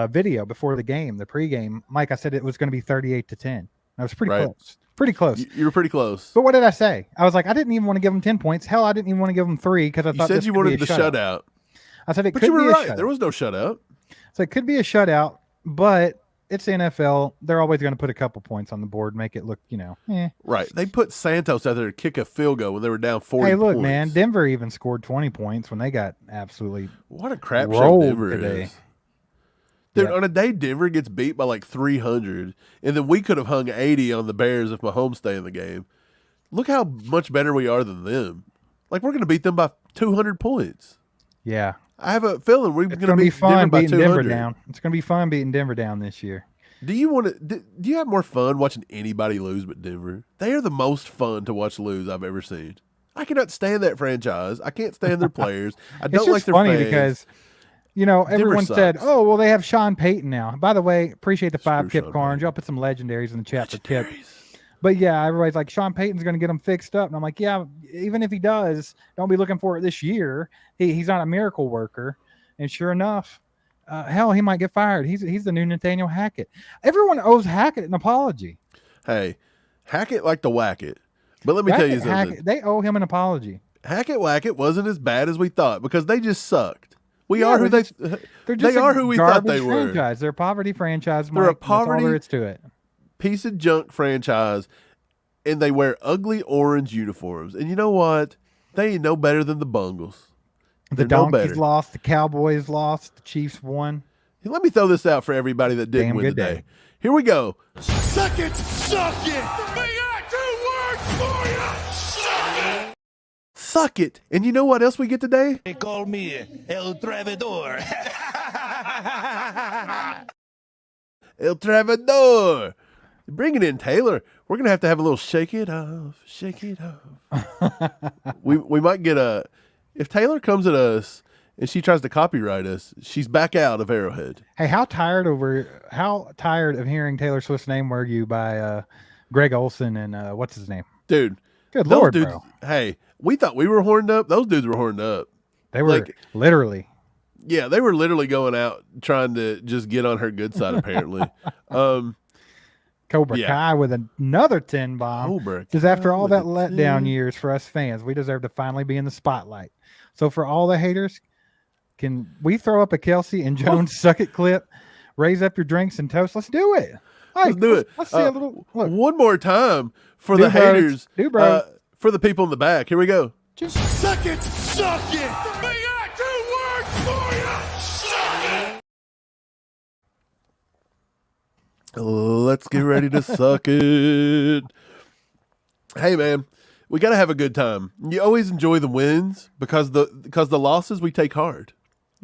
video before the game, the pregame, Mike, I said it was going to be 38-10. I was pretty Right. close. Pretty close. You were pretty close. But what did I say? I was like, I didn't even want to give them 10 points. Hell, I didn't even want to give them 3 because I You thought said this you could be wanted a the shutout. I said it But could you were be a right. shutout. There was no shutout. So it could be a shutout, but it's the NFL. They're always going to put a couple points on the board, make it look, Right. They put Santos out there to kick a field goal when they were down 40 Hey, look, points. man, Denver even scored 20 points when they got absolutely What a crap show rolled Denver today. is. Dude, Yeah. on a day Denver gets beat by like 300, and then we could have hung 80 on the Bears if Mahomes stay in the game. Look how much better we are than them. Like, we're going to beat them by 200 points. Yeah. I have a feeling we're It's going to going to be beat Denver fun by beating 200. Denver down. It's going to be fun beating Denver down this year. Do you have more fun watching anybody lose but Denver? They are the most fun to watch lose I've ever seen. I cannot stand that franchise. I can't stand their players. I It's don't just like their funny fans. because, everyone said, sucks. oh, well, they have Sean Payton now. By the way, appreciate the 5 Screw Kip Sean Carnes. Payton. Y'all put some legendaries in the chat for Kip. But yeah, everybody's like, Sean Payton's going to get him fixed up. And I'm like, yeah, even if he does, don't be looking for it this year. He's not a miracle worker. And sure enough, hell, he might get fired. He's the new Nathaniel Hackett. Everyone owes Hackett an apology. Hey, Hackett like to whack it. But let me tell you something. Hackett, they owe him an apology. Hackett Wackett wasn't as bad as we thought because they just sucked. They They're just are who we thought they were. Franchise. They're a poverty franchise. They're a Mike. That's all poverty there is to it. piece of junk franchise, and they wear ugly orange uniforms. And you know what? They ain't no better than the Bungles. The They're no Donkeys better. lost. The Cowboys lost. The Chiefs won. Hey, let me throw this out for everybody that didn't Damn win good today. day. Here we go. Suck it, suck it. We got 2 words for you. Suck it. Suck it. And you know what else we get today? They call me El Travidor. El Travador. Bringing in Taylor. We're going to have a little shake it off. Shake it off. we might get if Taylor comes at us and she tries to copyright us, she's back out of Arrowhead. Hey, how tired of hearing Taylor Swift's name were you by Greg Olson and what's his name? Dude. Good Those Lord, dudes, bro. Hey, we thought we were horned up. Those dudes were horned up. They were like- literally. Yeah, they were literally going out trying to just get on her good side, apparently. Cobra Yeah. Kai with another 10 bomb. Cobra Because after Kai all with that a letdown 10. years for us fans, we deserve to finally be in the spotlight. So for all the haters, can we throw up a Kelsey and Jones suck it clip? Raise up your drinks and toast. Let's do it. Let's do it. Let's see a little look. One more time for Do the bros. haters. Do bros. For the people in the back. Here we go. Suck it, suck it. We got 2 words for you. Suck it. Let's get ready to suck it. Hey, man, we got to have a good time. You always enjoy the wins because the losses we take hard.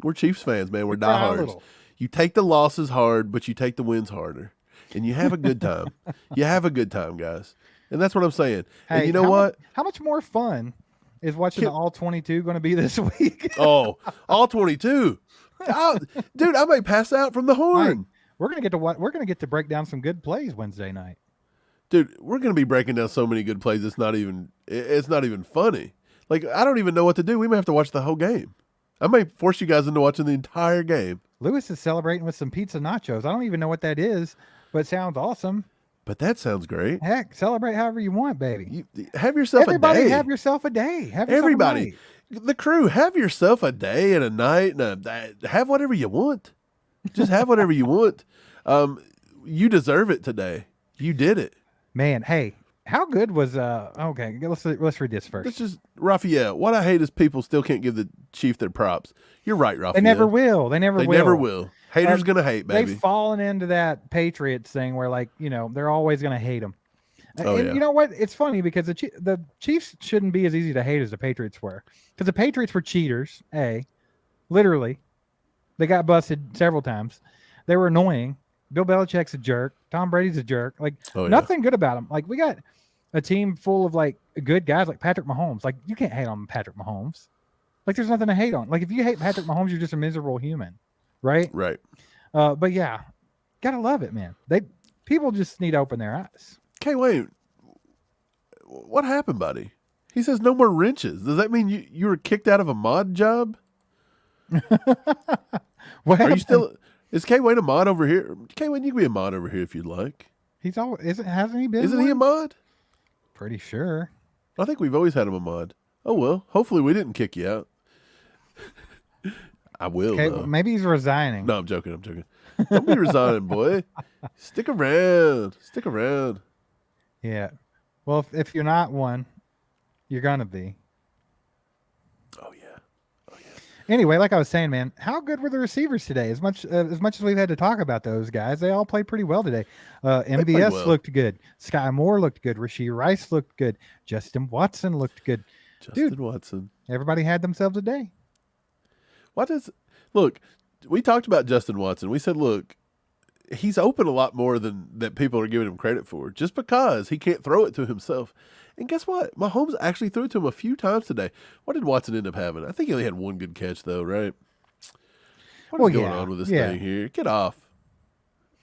We're Chiefs fans, man. We're cry a diehards. little. You take the losses hard, but you take the wins harder. And you have a good time. You have a good time, guys. And that's what I'm saying. Hey, and you know how what? How much more fun is watching the All 22 going to be this week? Oh, all 22. Dude, I may pass out from the horn. Mike, we're gonna get to break down some good plays Wednesday night. Dude, we're going to be breaking down so many good plays. It's not even funny. Like, I don't even know what to do. We may have to watch the whole game. I may force you guys into watching the entire game. Lewis is celebrating with some pizza nachos. I don't even know what that is, but it sounds awesome. But that sounds great. Heck, celebrate however you want, baby. Have yourself Everybody a day. have yourself a day. Have yourself a Everybody. night. The crew, have yourself a day and a night and have whatever you want. Just have whatever you want. You deserve it today. You did it. Man, hey, how good was okay, let's read this first. This is Raphael. What I hate is people still can't give the Chief their props. You're right, Raphael. They never will. They never will. Haters gonna hate, baby. They've fallen into that Patriots thing where, like, they're always going to hate them. Oh, And yeah. you know what? It's funny because the Chiefs shouldn't be as easy to hate as the Patriots were. Because the Patriots were cheaters, literally. They got busted several times. They were annoying. Bill Belichick's a jerk. Tom Brady's a jerk. Like, Oh, yeah. nothing good about them. Like, we got a team full of, like, good guys like Patrick Mahomes. Like, you can't hate on Patrick Mahomes. Like, there's nothing to hate on. Like, if you hate Patrick Mahomes, you're just a miserable human, right? Right. But yeah, gotta love it, man. People just need to open their eyes. Okay, wait. What happened, buddy? He says no more wrenches. Does that mean you were kicked out of a mod job? What Are you happened? still? Is K Wayne a mod over here? K Wayne, you can be a mod over here if you'd like. He's always hasn't he been? Isn't he a one? mod? Pretty sure. I think we've always had him a mod. Oh well. Hopefully we didn't kick you out. I will. Okay, though. maybe he's resigning. No, I'm joking. Don't be resigning, boy. Stick around. Stick around. Yeah. Well, if you're not one, you're gonna be. Oh yeah. Anyway, like I was saying, man, how good were the receivers today? As much as we've had to talk about those guys, they all played pretty well today. MVS well. looked good. Sky Moore looked good. Rasheed Rice looked good. Justin Watson looked good. Justin Watson. Everybody had themselves a day. Look, we talked about Justin Watson. We said, look, he's open a lot more than that people are giving him credit for, just because he can't throw it to himself. And guess what? Mahomes actually threw it to him a few times today. What did Watson end up having? I think he only had one good catch, though, right? What is going on with this thing here? Get off.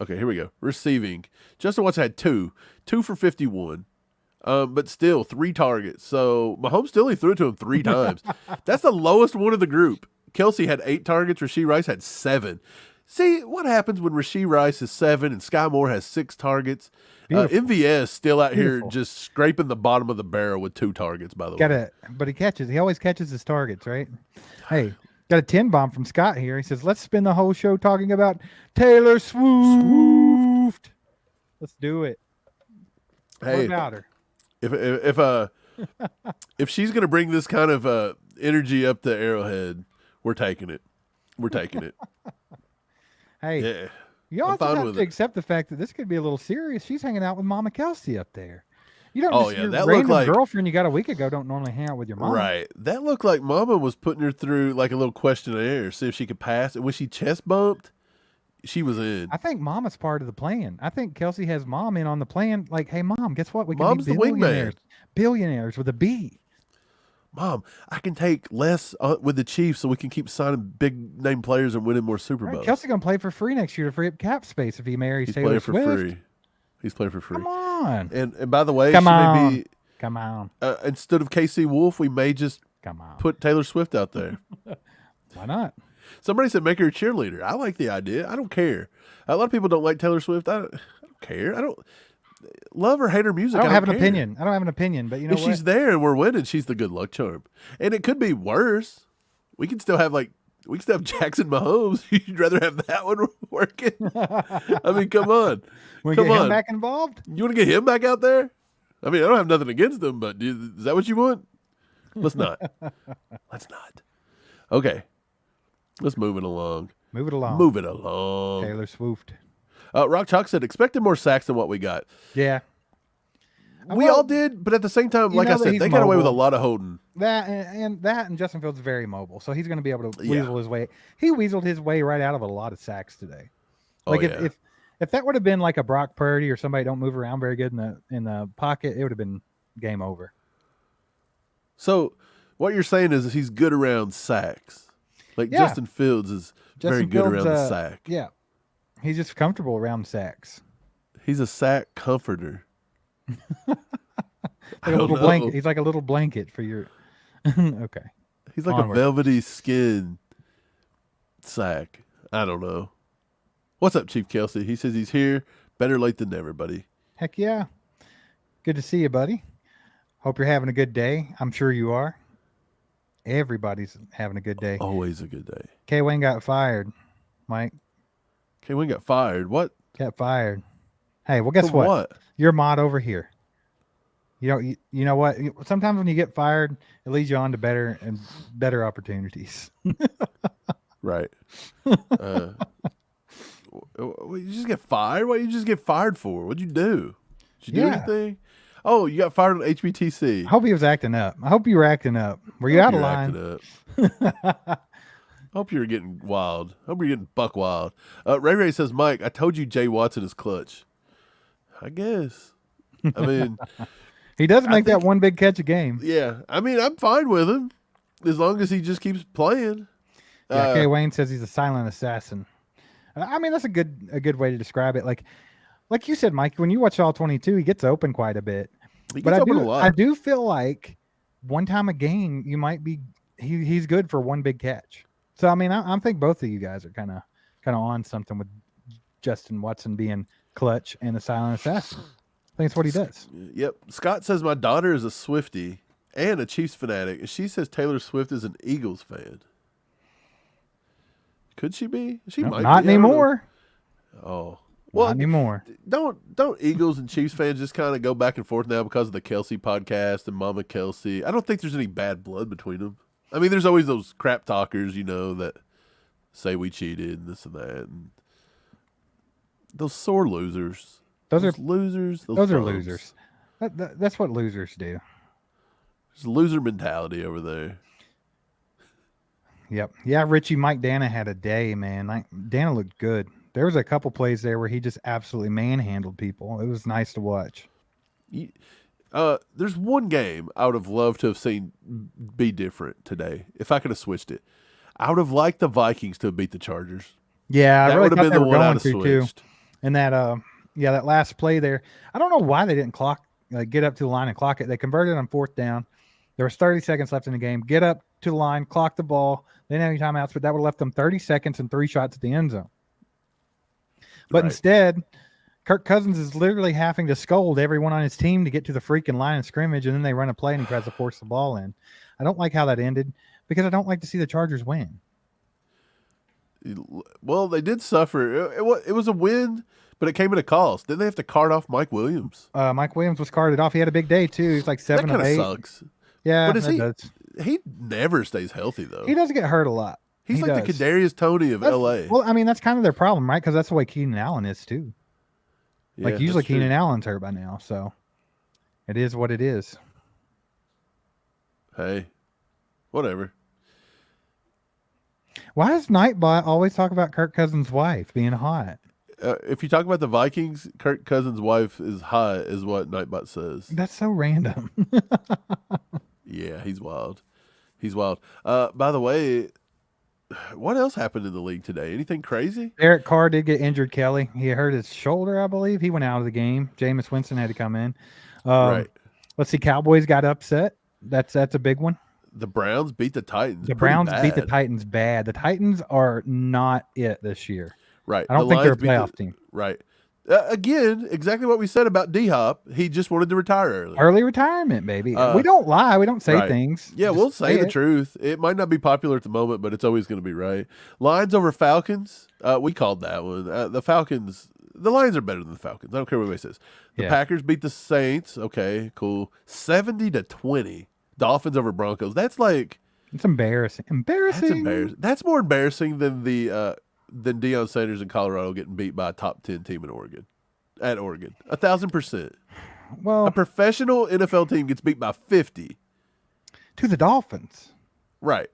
Okay, here we go. Receiving. Justin Watson had 2 for 51. But still 3 targets. So Mahomes still only threw it to him 3 times. That's the lowest one of the group. Kelsey had 8 targets. Rashee Rice had 7. See what happens when Rashee Rice is 7 and Sky Moore has 6 targets. MVS still out here just scraping the bottom of the barrel with 2 targets. By the way, but he catches. He always catches his targets, right? Hey, got a 10 bomb from Scott here. He says, "Let's spend the whole show talking about Taylor Swift. Let's do it." Hey, what about her? If she's gonna bring this kind of energy up to Arrowhead, we're taking it. We're taking it. Hey, Yeah, you I'm also fine have with to it. accept the fact that this could be a little serious. She's hanging out with Mama Kelsey up there. You don't Oh, just yeah, your that looked random like- girlfriend you got a week ago don't normally hang out with your mom. Right. That looked like Mama was putting her through like a little questionnaire, see if she could pass. And when she chest bumped, she was in. I think Mama's part of the plan. I think Kelsey has Mom in on the plan. Like, hey, Mom, guess what? We can Mom's be the wingman. billionaires. Billionaires with a B. Mom, I can take less with the Chiefs so we can keep signing big name players and winning more Super Right, Bowls. Kelsey gonna play for free next year to free up cap space if he marries He's Taylor playing for Swift. free. He's playing for free. Come on. And by the way, Come she on. may be, Come on. instead of KC Wolf, we may just Come on. put Taylor Swift out there. Why not? Somebody said make her a cheerleader. I like the idea. I don't care. A lot of people don't like Taylor Swift. I don't care. I don't love or hate her music. I don't have an care. opinion. I don't have an opinion, but you know If what? she's there and we're winning, she's the good luck charm. And it could be worse. We can still have Jackson Mahomes. You'd rather have that one working? I mean, come on. we come get him on. back involved. You want to get him back out there? I mean, I don't have nothing against him, but is that what you want? Let's not. Let's not. Okay. Let's move it along. Move it along. Move it along. Taylor Swift. Rock Chalk said, expected more sacks than what we got. Yeah. We Well, all did, but at the same time, you like know I that said, he's they got away with a mobile. lot of holding. And Justin Fields is very mobile, so he's going to be able to Yeah. weasel his way. He weaseled his way right out of a lot of sacks today. Like Oh, yeah. if that would have been like a Brock Purdy or somebody don't move around very good in the pocket, it would have been game over. So what you're saying is he's good around sacks. Like Yeah. Justin Fields is very good around the sack. Yeah, he's just comfortable around sacks. He's a sack comforter. Like a little blanket. He's like a little blanket for your. Okay. He's like Onward. a velvety skin sack. I don't know. What's up, Chief Kelsey? He says he's here. Better late than never, buddy. Heck yeah. Good to see you, buddy. Hope you're having a good day. I'm sure you are. Everybody's having a good day. Always a good day. K. Wayne got fired. Mike Okay, we got fired. What? got fired. Hey, well, guess For what? You're a mod over here. You know what? Sometimes when you get fired, it leads you on to better opportunities. Right. You just get fired? What you just get fired for? What'd you do? Did you do Yeah. anything? Oh, you got fired on HBTC. I hope he was acting up. I hope you were acting up. Were you out of line? Hope you're getting wild. Hope you're getting buck wild. Ray Ray says, Mike, I told you Jay Watson is clutch. I guess. I mean, He does make that one big catch a game. yeah. I mean, I'm fine with him as long as he just keeps playing. Yeah, K. Wayne says he's a silent assassin. I mean, that's a good way to describe it. Like you said, Mike, when you watch all 22, he gets open quite a bit. He But gets open a lot. I do feel like one time a game, you might be he's good for one big catch. So I mean, I think both of you guys are kind of on something with Justin Watson being clutch and a silent assassin. I think it's what he does. Yep. Scott says my daughter is a Swiftie and a Chiefs fanatic, and she says Taylor Swift is an Eagles fan. Could she be? She No, might not be. I don't know. anymore. Oh. Not anymore. Don't Eagles and Chiefs fans just kind of go back and forth now because of the Kelsey podcast and Mama Kelsey? I don't think there's any bad blood between them. I mean, there's always those crap talkers, that say we cheated and this and that. And those sore losers. Those are losers. Those are bums. losers. That's what losers do. There's loser mentality over there. Yep. Yeah, Richie, Mike Dana had a day, man. Dana looked good. There was a couple plays there where he just absolutely manhandled people. It was nice to watch. There's one game I would have loved to have seen be different today. If I could have switched it, I would have liked the Vikings to have beat the Chargers. Yeah, I That really would have thought been they the were one I'd going have to too. switched. And that last play there, I don't know why they didn't get up to the line and clock it. They converted on 4th down. There was 30 seconds left in the game. Get up to the line, clock the ball. They didn't have any timeouts, but that would have left them 30 seconds and 3 shots at the end zone. But instead, Kirk Cousins is literally having to scold everyone on his team to get to the freaking line of scrimmage, and then they run a play and he tries to force the ball in. I don't like how that ended because I don't like to see the Chargers win. Well, they did suffer. It was a win, but it came at a cost. Didn't they have to cart off Mike Williams? Mike Williams was carted off. He had a big day, too. He's like 7 of 8. That kind of sucks. Yeah, what is he? He never stays healthy, though. He does get hurt a lot. He's like the Kadarius Toney of L.A. Well, I mean, that's kind of their problem, right? Because that's the way Keenan Allen is, too. Yeah, like, usually Keenan Allen's hurt by now, so it is what it is. Hey, whatever. Why does Nightbot always talk about Kirk Cousins' wife being hot? If you talk about the Vikings, Kirk Cousins' wife is hot, is what Nightbot says. That's so random. Yeah, he's wild. He's wild. By the way, what else happened in the league today? Anything crazy? Derek Carr did get injured, Kelly. He hurt his shoulder, I believe. He went out of the game. Jameis Winston had to come in. Right. Let's see. Cowboys got upset. That's a big one. The Browns beat the Titans. The Browns beat the Titans bad. The Titans are not it this year. Right. I don't think they're a playoff team. Right. Again, exactly what we said about D-Hop. He just wanted to retire early. Early retirement, baby. We don't lie. We don't say things. Yeah, we'll say the truth. It might not be popular at the moment, but it's always going to be right. Lions over Falcons. We called that one. The Lions are better than the Falcons. I don't care what anybody says. The Packers beat the Saints. Okay, cool. 70-20. Dolphins over Broncos. That's like... It's embarrassing. That's embarrassing. That's more embarrassing than than Deion Sanders in Colorado getting beat by a top 10 team in Oregon. At Oregon. 1,000%. Well, a professional NFL team gets beat by 50. To the Dolphins. Right.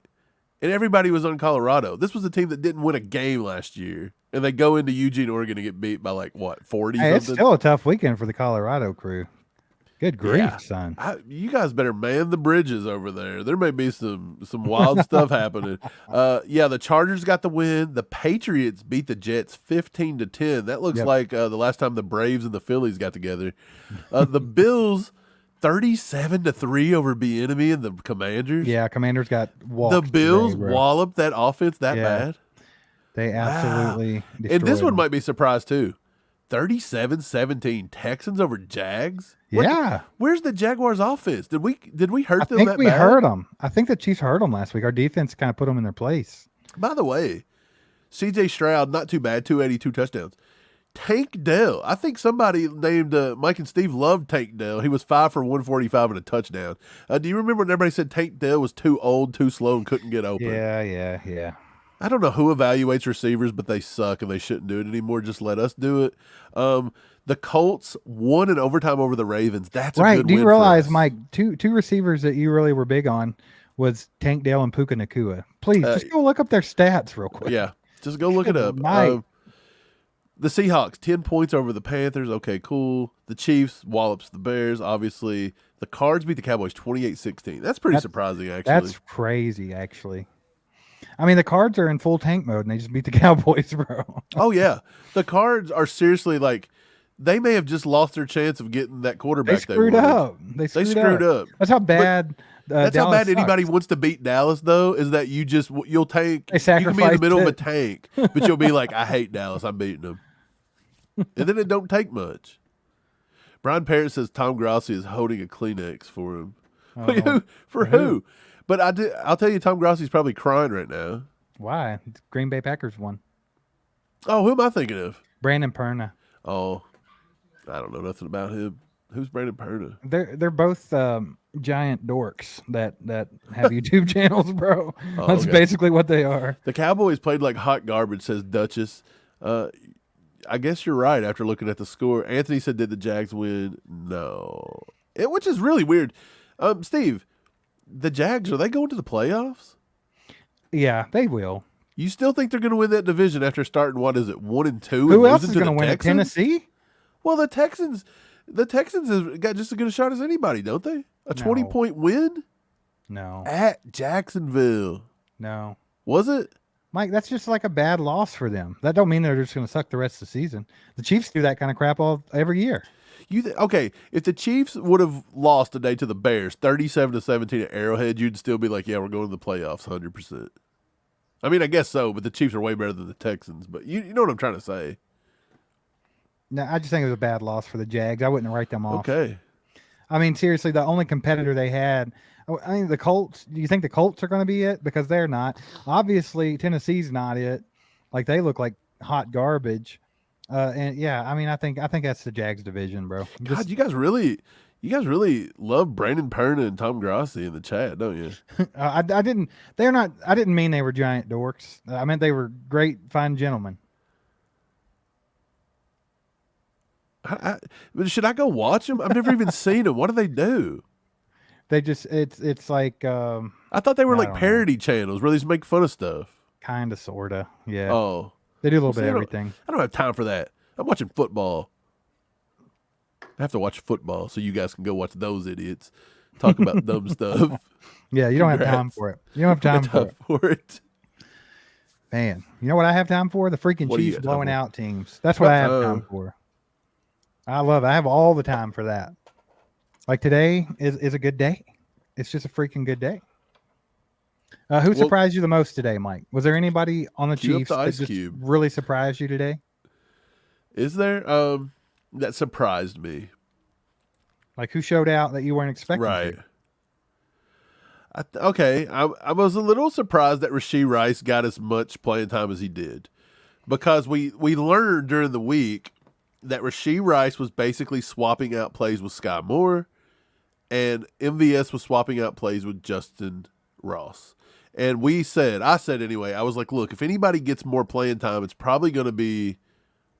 And everybody was on Colorado. This was a team that didn't win a game last year. And they go into Eugene, Oregon, and get beat by 40 something? It's still a tough weekend for the Colorado crew. Good grief, son. You guys better man the bridges over there. There may be some wild stuff happening. The Chargers got the win. The Patriots beat the Jets 15-10. That looks like the last time the Braves and the Phillies got together. The Bills 37-3 over Bieniemy and the Commanders. Yeah, Commanders got walked. The Bills walloped that offense that bad. They absolutely destroyed And this one them. might be a surprise too. 37-17 Texans over Jags. Where's the Jaguars offense? Did we hurt them? I think we hurt them. I think the Chiefs hurt them last week. Our defense kind of put them in their place. By the way, C.J. Stroud, not too bad, 282 touchdowns. Tank Dell. I think somebody named Mike and Steve loved Tank Dell. He was 5 for 145 and a touchdown. Do you remember when everybody said Tank Dell was too old, too slow, and couldn't get open? Yeah. I don't know who evaluates receivers, but they suck and they shouldn't do it anymore. Just let us do it. The Colts won in overtime over the Ravens. That's right. A good Do you win realize, for us. Mike, two receivers that you really were big on was Tank Dell and Puka Nacua. Please, just go look up their stats real quick. Yeah, just go look it up. The Seahawks, 10 points over the Panthers. Okay, cool. The Chiefs wallops the Bears, obviously. The Cards beat the Cowboys 28-16. That's pretty surprising, actually. That's crazy, actually. I mean, the Cards are in full tank mode, and they just beat the Cowboys, bro. Oh, yeah. The Cards are seriously like, they may have just lost their chance of getting that quarterback. They screwed up. They screwed up. That's how bad. That's Dallas how bad anybody sucks. wants to beat Dallas, though, is that you'll tank. They You can be in the middle of a sacrificed tank, but you'll be like, I hate Dallas. I'm beating them. And then it don't take much. Brian Parrott says Tom Grossi is holding a Kleenex for him. For who? But I'll tell you, Tom Grossi's probably crying right now. Why? Green Bay Packers won. Oh, who am I thinking of? Brandon Perna. Oh, I don't know nothing about him. Who's Brandon Perna? They're both giant dorks that have YouTube channels, bro. Oh, That's okay. basically what they are. The Cowboys played like hot garbage, says Duchess. I guess you're right after looking at the score. Anthony said, did the Jags win? No. Which is really weird. Steve, the Jags, are they going to the playoffs? Yeah, they will. You still think they're going to win that division after starting, 1-2? Who else is going to win it? Texans? Tennessee? Well, the Texans have got just as good a shot as anybody, don't they? A 20-point win? No. At Jacksonville. No. Was it? Mike, that's just like a bad loss for them. That don't mean they're just going to suck the rest of the season. The Chiefs do that kind of crap every year. Okay, if the Chiefs would have lost today to the Bears, 37-17 at Arrowhead, you'd still be like, yeah, we're going to the playoffs 100%. I mean, I guess so, but the Chiefs are way better than the Texans. But you know what I'm trying to say. No, I just think it was a bad loss for the Jags. I wouldn't write them off. Okay. I mean, seriously, the only competitor they had, I mean, the Colts. Do you think the Colts are going to be it? Because they're not. Obviously, Tennessee's not it. Like, they look like hot garbage. And yeah, I mean, I think that's the Jags division, bro. God, you guys really love Brandon Perna and Tom Grossi in the chat, don't you? I didn't. They're not. I didn't mean they were giant dorks. I meant they were great, fine gentlemen. Should I go watch them? I've never even seen them. What do they do? They just it's like I thought they were like parody channels where they just make fun of stuff. Kind of, sorta, yeah. Oh, they do a little bit of everything. I don't have time for that. I'm watching football. I have to watch football so you guys can go watch those idiots talk about dumb stuff. Yeah, you don't have time for it. You don't have time for it. Man, you know what I have time for? The freaking Chiefs blowing out teams. That's what I have time for. I love it. I have all the time for that. Like today is a good day. It's just a freaking good day. Who surprised you the most today, Mike? Was there anybody on the Chiefs that just really surprised you today? Is there? That surprised me. Like who showed out that you weren't expecting? Right. I was a little surprised that Rashee Rice got as much playing time as he did, because we learned during the week that Rashee Rice was basically swapping out plays with Sky Moore, and MVS was swapping out plays with Justin Ross. And I said anyway, I was like, look, if anybody gets more playing time, it's probably going to be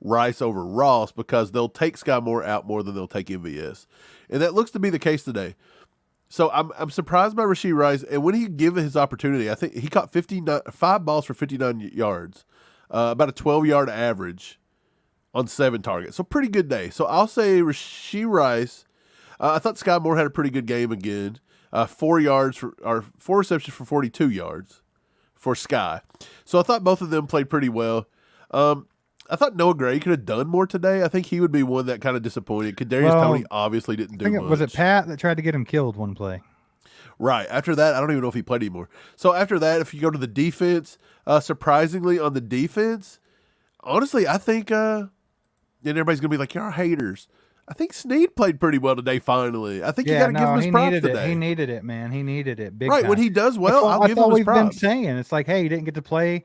Rice over Ross, because they'll take Sky Moore out more than they'll take MVS. And that looks to be the case today. So I'm surprised by Rashee Rice, and when he given his opportunity, I think he caught 5 balls for 59 yards, about a 12-yard average on 7 targets. So pretty good day. So I'll say Rashee Rice. I thought Sky Moore had a pretty good game again. 4 receptions for 42 yards for Sky. So I thought both of them played pretty well. I thought Noah Gray could have done more today. I think he would be one that kind of disappointed. Kadarius Toney obviously didn't do much. Was it Pat that tried to get him killed one play? Right. After that, I don't even know if he played anymore. So after that, if you go to the defense, surprisingly on the defense, honestly, I think, and everybody's going to be like, you're haters. I think Snead played pretty well today, finally. I think you got to give him his props today. He needed it, man. He needed it. Big right. time. When he does well, I'll give him his props. We've been saying, it's like, hey, he didn't get to play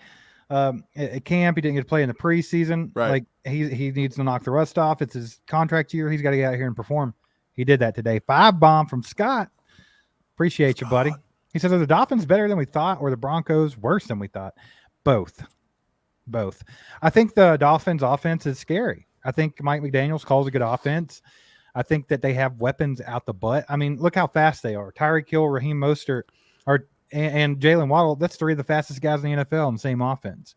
at camp. He didn't get to play in the preseason. Right. Like he needs to knock the rust off. It's his contract year. He's got to get out here and perform. He did that today. 5-bomb from Scott. Appreciate you, buddy. He says, are the Dolphins better than we thought, or the Broncos worse than we thought? Both. I think the Dolphins offense is scary. I think Mike McDaniels calls a good offense. I think that they have weapons out the butt. I mean, look how fast they are. Tyreek Hill, Raheem Mostert, and Jalen Waddle, that's 3 of the fastest guys in the NFL in the same offense.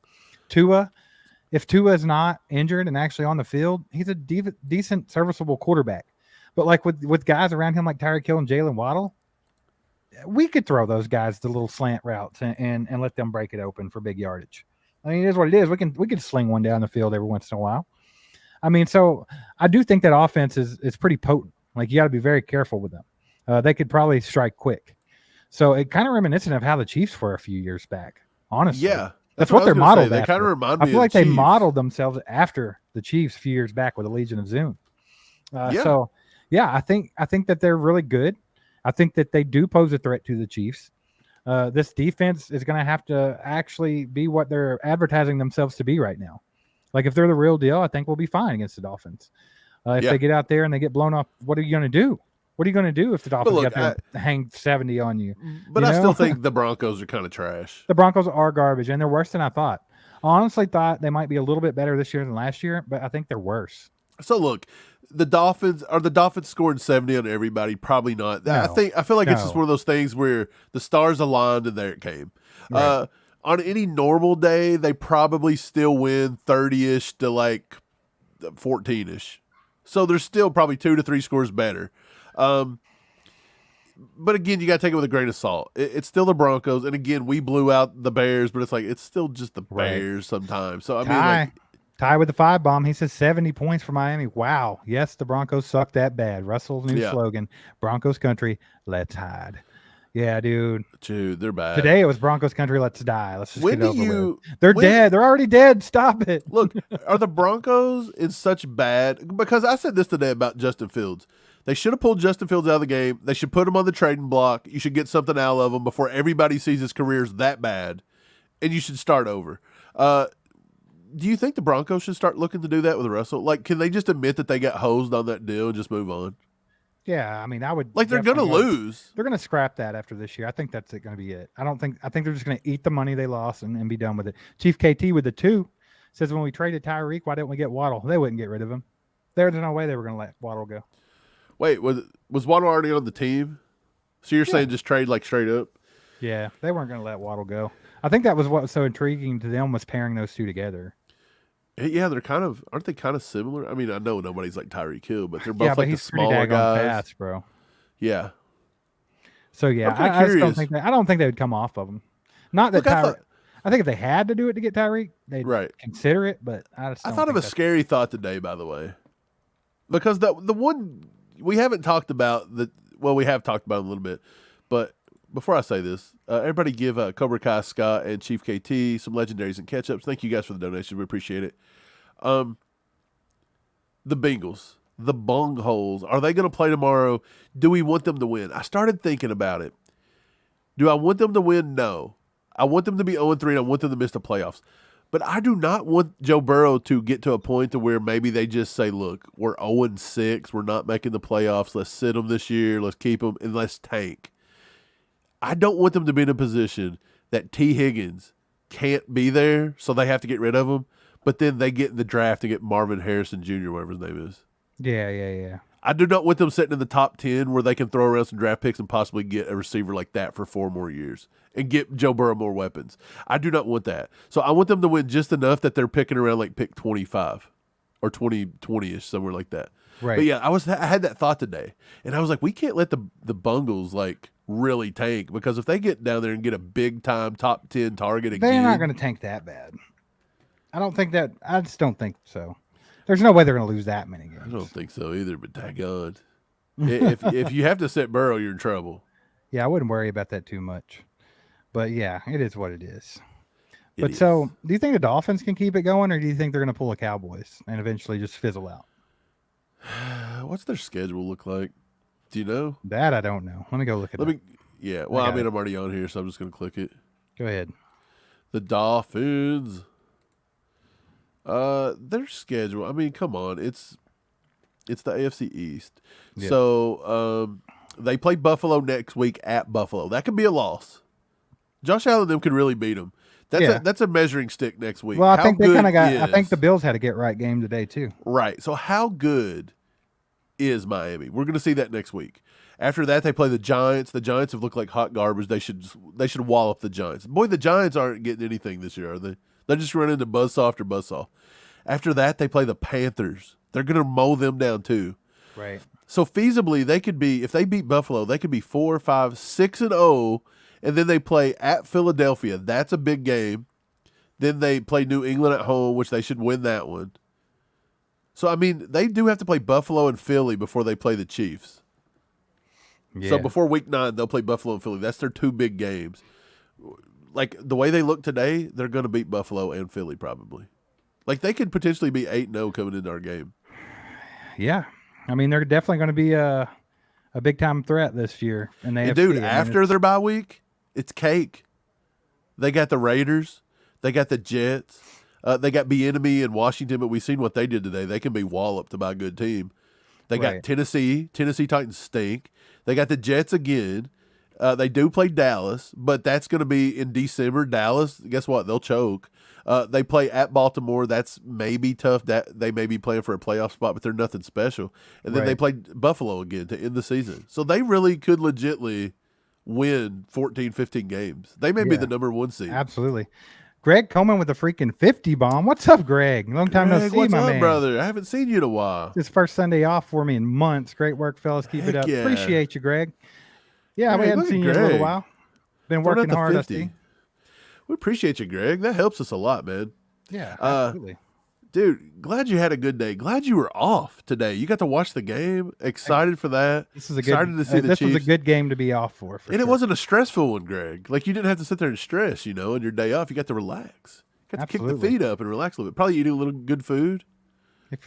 If Tua is not injured and actually on the field, he's a decent, serviceable quarterback. But like with guys around him like Tyreek Hill and Jalen Waddle, we could throw those guys the little slant routes and let them break it open for big yardage. I mean, it is what it is. We can sling one down the field every once in a while. I mean, so I do think that offense is pretty potent. Like, you got to be very careful with them. They could probably strike quick. So it kind of reminiscent of how the Chiefs were a few years back, honestly. Yeah. That's what they're modeled after. They kind of remind me I feel like the they Chiefs. modeled themselves after the Chiefs a few years back with the Legion of Zoom. So, yeah, I think that they're really good. I think that they do pose a threat to the Chiefs. This defense is going to have to actually be what they're advertising themselves to be right now. Like, if they're the real deal, I think we'll be fine against the Dolphins. If they get out there and they get blown off, what are you going to do? What are you going to do if the Dolphins get there and hang 70 on you? But I still think the Broncos are kind of trash. The Broncos are garbage, and they're worse than I thought. I honestly thought they might be a little bit better this year than last year, but I think they're worse. So look, the Dolphins scoring 70 on everybody? Probably not. No, I feel like it's just one of those things where the stars aligned and there it came. Right. On any normal day, they probably still win 30-ish to like 14-ish. So they're still probably 2 to 3 scores better. But again, you got to take it with a grain of salt. It's still the Broncos, and again, we blew out the Bears, but it's like it's still just the Bears sometimes. So I mean, like, Ty with the 5 bomb. He says 70 points for Miami. Wow. Yes, the Broncos suck that bad. Russell's new slogan: Broncos country, let's hide. Yeah, dude. Dude, they're bad. Today it was Broncos country, let's die. Let's just get it over with. They're when- dead. They're already dead. Stop it. Look, are the Broncos in such bad? Because I said this today about Justin Fields. They should have pulled Justin Fields out of the game. They should put him on the trading block. You should get something out of him before everybody sees his career's that bad, and you should start over. Do you think the Broncos should start looking to do that with Russell? Like, can they just admit that they got hosed on that deal and just move on? Yeah, I mean, I would. Like, they're going to lose. They're going to scrap that after this year. I think that's going to be it. I think they're just going to eat the money they lost and be done with it. Chief KT with the 2 says, when we traded Tyreek, why didn't we get Waddle? They wouldn't get rid of him. There's no way they were going to let Waddle go. Wait, was Waddle already on the team? So you're saying just trade like straight up? Yeah, they weren't going to let Waddle go. I think that was what was so intriguing to them was pairing those two together. Yeah, aren't they kind of similar? I mean, I know nobody's like Tyreek Hill, but they're both but like he's the smaller pretty guys. fast, bro. Yeah. So yeah, I just don't think I don't think they would come off of him. Not that I think if they had to do it to get Tyreek, they'd consider it. But I thought of a scary thought today, by the way, because the one we haven't talked about we have talked about it a little bit, but before I say this, everybody give Cobra Kai, Scott, and Chief KT some legendaries and catch-ups. Thank you guys for the donation. We appreciate it. The Bengals, the Bungholes, are they going to play tomorrow? Do we want them to win? I started thinking about it. Do I want them to win? No. I want them to be 0-3, and I want them to miss the playoffs. But I do not want Joe Burrow to get to a point to where maybe they just say, look, we're 0-6. We're not making the playoffs. Let's sit them this year. Let's keep them, and let's tank. I don't want them to be in a position that T. Higgins can't be there, so they have to get rid of him, but then they get in the draft to get Marvin Harrison Jr., whatever his name is. Yeah. I do not want them sitting in the top 10 where they can throw around some draft picks and possibly get a receiver like that for 4 more years and get Joe Burrow more weapons. I do not want that. So I want them to win just enough that they're picking around like pick 25 or 20-ish, somewhere like that. Right. But yeah, I had that thought today, and I was like, we can't let the Bungles like really tank, because if they get down there and get a big time top 10 target again, they're not going to tank that bad. I just don't think so. There's no way they're going to lose that many games. I don't think so either, but daggone. if you have to set Burrow, you're in trouble. Yeah, I wouldn't worry about that too much. But yeah, it is what it is. So, do you think the Dolphins can keep it going, or do you think they're going to pull the Cowboys and eventually just fizzle out? What's their schedule look like? Do you know? That I don't know. Let me go look at it. Yeah, well, I'm already on here, so I'm just going to click it. Go ahead. The Dolphins. Their schedule. I mean, come on. It's the AFC East. Yeah. So, they play Buffalo next week at Buffalo. That could be a loss. Josh Allen and them could really beat them. That's a measuring stick next week. Well, I think they kind of got. I think the Bills had a get right game today too. Right. So how good is Miami? We're going to see that next week. After that, they play the Giants. The Giants have looked like hot garbage. They should wallop the Giants. Boy, the Giants aren't getting anything this year, are they? They just run into buzzsaw after buzzsaw. After that, they play the Panthers. They're going to mow them down too. Right. So feasibly, they could be, if they beat Buffalo, they could be 4, 5, 6-0. And then they play at Philadelphia. That's a big game. Then they play New England at home, which they should win that one. So, I mean, they do have to play Buffalo and Philly before they play the Chiefs. Yeah. So, before week 9, they'll play Buffalo and Philly. That's their 2 big games. Like, the way they look today, they're going to beat Buffalo and Philly probably. Like, they could potentially be 8-0 coming into our game. Yeah. I mean, they're definitely going to be a big-time threat this year. And dude, after their bye week, it's cake. They got the Raiders. They got the Jets. They got Bieniemy in Washington, but we've seen what they did today. They can be walloped by a good team. They got Tennessee. Tennessee Titans stink. They got the Jets again. They do play Dallas, but that's going to be in December. Dallas, guess what? They'll choke. They play at Baltimore. That's maybe tough. That they may be playing for a playoff spot, but they're nothing special. And then they play Buffalo again to end the season. So they really could legitly win 14, 15 games. They may be the number 1 seed. Absolutely. Greg Coleman with a freaking 50 bomb. What's up, Greg? Long time no see, what's my up, man. Brother? I haven't seen you in a while. This first Sunday off for me in months. Great work, fellas. Keep it up. Yeah. Appreciate you, Greg. Yeah, we Greg, hadn't look at seen you in a little Greg. while. Been Throwing out working the hard, 50. I see. We appreciate you, Greg. That helps us a lot, man. Yeah, absolutely. Dude, glad you had a good day. Glad you were off today. You got to watch the game. Excited for that. This is a Excited good. to see the This Chiefs. was a good game to be off for. And it wasn't a stressful one, Greg. Like, you didn't have to sit there and stress, on your day off. You got to relax. Got to kick the Absolutely. feet up and relax a little bit. Probably eating a little good food.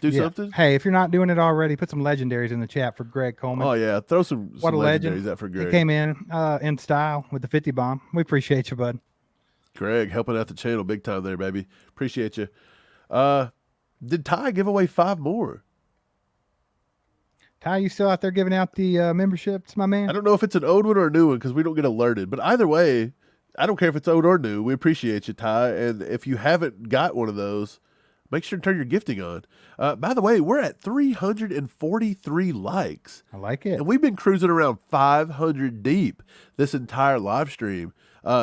Do something. Hey, if you're not doing it already, put some legendaries in the chat for Greg Coleman. Oh, yeah. Throw some What a legend. legendaries out for Greg. He came in style with the 50 bomb. We appreciate you, bud. Greg, helping out the channel big time there, baby. Appreciate you. Did Ty give away 5 more? Ty, you still out there giving out the memberships, my man? I don't know if it's an old one or a new one because we don't get alerted. But either way, I don't care if it's old or new. We appreciate you, Ty. And if you haven't got one of those, make sure to turn your gifting on. By the way, we're at 343 likes. I like it. And we've been cruising around 500 deep this entire live stream.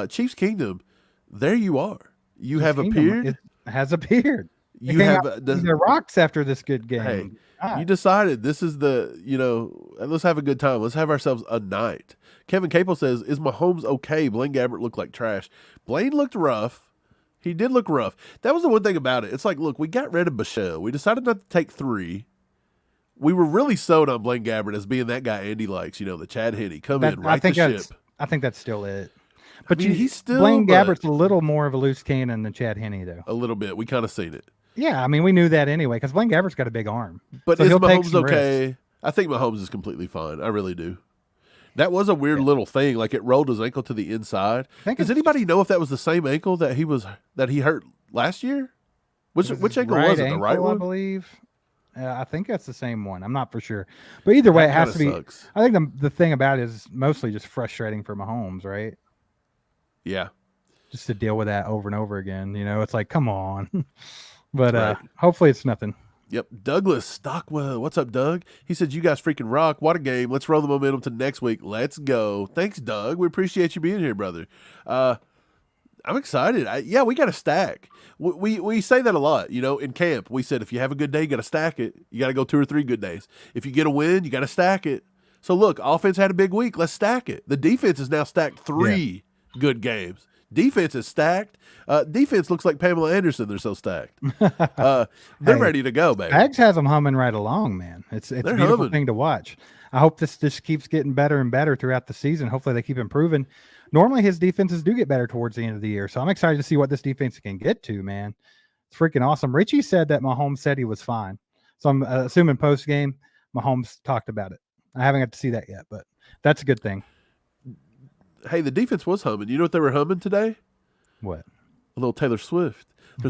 Chiefs Kingdom, there you are. You have appeared. It has appeared. You have the rocks after this good game. Hey, Ah. you decided this is let's have a good time. Let's have ourselves a night. Kevin Capel says, is Mahomes okay? Blaine Gabbert looked like trash. Blaine looked rough. He did look rough. That was the one thing about it. It's like, look, we got rid of Bichelle. We decided not to take 3. We were really sold on Blaine Gabbert as being that guy Andy likes, the Chad Henne. Come in, right the ship. I think that's still it. But he's still Blaine Gabbert's a little more of a loose cannon than Chad Henne, though. A little bit. We kind of seen it. Yeah, I mean, we knew that anyway because Blaine Gabbert's got a big arm. But so is he'll take Mahomes some okay? risks. I think Mahomes is completely fine. I really do. That was a weird little thing. Like, it rolled his ankle to the inside. Does anybody know if that was the same ankle that he hurt last year? Which ankle was it? The right one? I believe. I think that's the same one. I'm not for sure. But either way, it has to be. Sucks. I think the thing about it is mostly just frustrating for Mahomes, right? Yeah. Just to deal with that over and over again. It's like, come on. But Right. hopefully it's nothing. Yep. Douglas Stockwell. What's up, Doug? He said, you guys freaking rock. What a game. Let's roll the momentum to next week. Let's go. Thanks, Doug. We appreciate you being here, brother. I'm excited. We got to stack. We say that a lot, in camp. We said, if you have a good day, you got to stack it. You got to go 2 or 3 good days. If you get a win, you got to stack it. So look, offense had a big week. Let's stack it. The defense has now stacked 3 good games. Defense is stacked. Defense looks like Pamela Anderson. They're so stacked. They're ready to go, baby. Spags has them humming right along, man. It's a beautiful humming. thing to watch. I hope this keeps getting better and better throughout the season. Hopefully they keep improving. Normally his defenses do get better towards the end of the year. So I'm excited to see what this defense can get to, man. It's freaking awesome. Richie said that Mahomes said he was fine. So I'm assuming post game, Mahomes talked about it. I haven't got to see that yet, but that's a good thing. Hey, the defense was humming. You know what they were humming today? What? A little Taylor Swift. Yeah,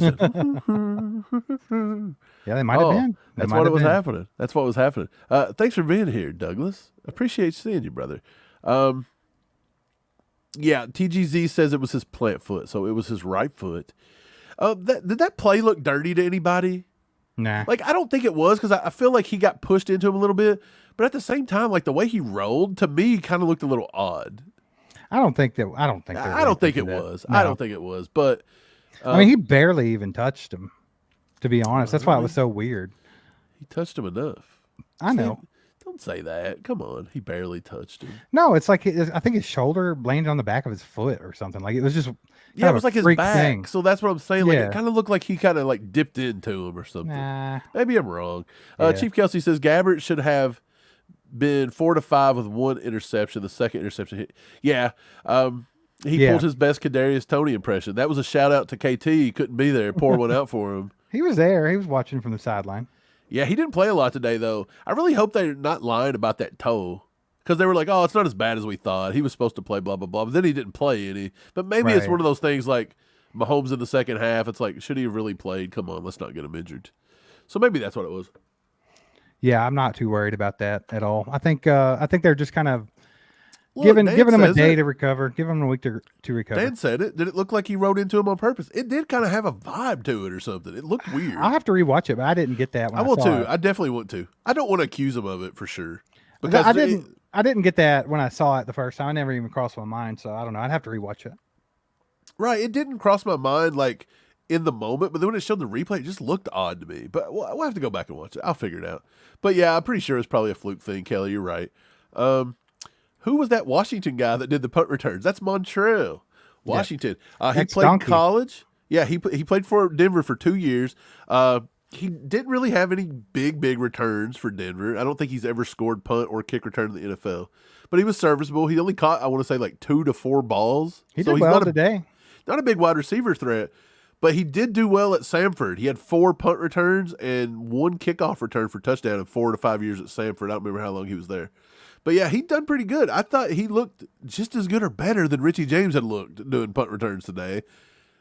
they might have been. That's what was happening. That's what was happening. Thanks for being here, Douglas. Appreciate seeing you, brother. TGZ says it was his plant foot, so it was his right foot. Did that play look dirty to anybody? Nah. Like, I don't think it was because I feel like he got pushed into him a little bit, but at the same time, like the way he rolled to me kind of looked a little odd. I don't think it was. I don't think it was, but I mean, he barely even touched him, to be honest. That's why it was so weird. he touched him enough. I know. Don't say that. Come on, he barely touched him. No, it's like I think his shoulder landed on the back of his foot or something. Like it was just Yeah, it was like his back. thing. So that's what I'm saying. Like Yeah. it kind of looked like he kind of like dipped into him or something. Nah. Maybe I'm wrong. Yeah. Chief Kelsey says Gabbert should have been 4 to 5 with 1 interception. The second interception hit. Yeah. He pulled his best Kadarius Toney impression. That was a shout out to KT. He couldn't be there. Pour one out for him. He was there. He was watching from the sideline. Yeah, he didn't play a lot today, though. I really hope they're not lying about that toe. Because they were like, oh, it's not as bad as we thought. He was supposed to play, blah, blah, blah. But then he didn't play any. But maybe it's Right. one of those things like Mahomes in the second half. It's like, should he have really played? Come on, let's not get him injured. So maybe that's what it was. Yeah, I'm not too worried about that at all. I think they're just kind of Look, giving Dan him a says day it. to recover. Give him a week to recover. Dan said it. Did it look like he rode into him on purpose? It did kind of have a vibe to it or something. It looked weird. I'll have to rewatch it, but I didn't get that when I I want saw to. it. I definitely want to. I don't want to accuse him of it for sure. Because I didn't get that when I saw it the first time. I never even crossed my mind, so I don't know. I'd have to rewatch it. Right. It didn't cross my mind like in the moment, but then when it showed the replay, it just looked odd to me. But we'll have to go back and watch it. I'll figure it out. But yeah, I'm pretty sure it's probably a fluke thing, Kelly. You're right. Who was that Washington guy that did the punt returns? That's Montrell, Washington. He played Ex-Donkey. college. Yeah, he played for Denver for 2 years. He didn't really have any big returns for Denver. I don't think he's ever scored punt or kick return in the NFL. But he was serviceable. He only caught, I want to say, like 2 to 4 balls. He So did he's well not today. not a big wide receiver threat. But he did do well at Samford. He had 4 punt returns and 1 kickoff return for touchdown in 4 to 5 years at Samford. I don't remember how long he was there. But yeah, he'd done pretty good. I thought he looked just as good or better than Richie James had looked doing punt returns today.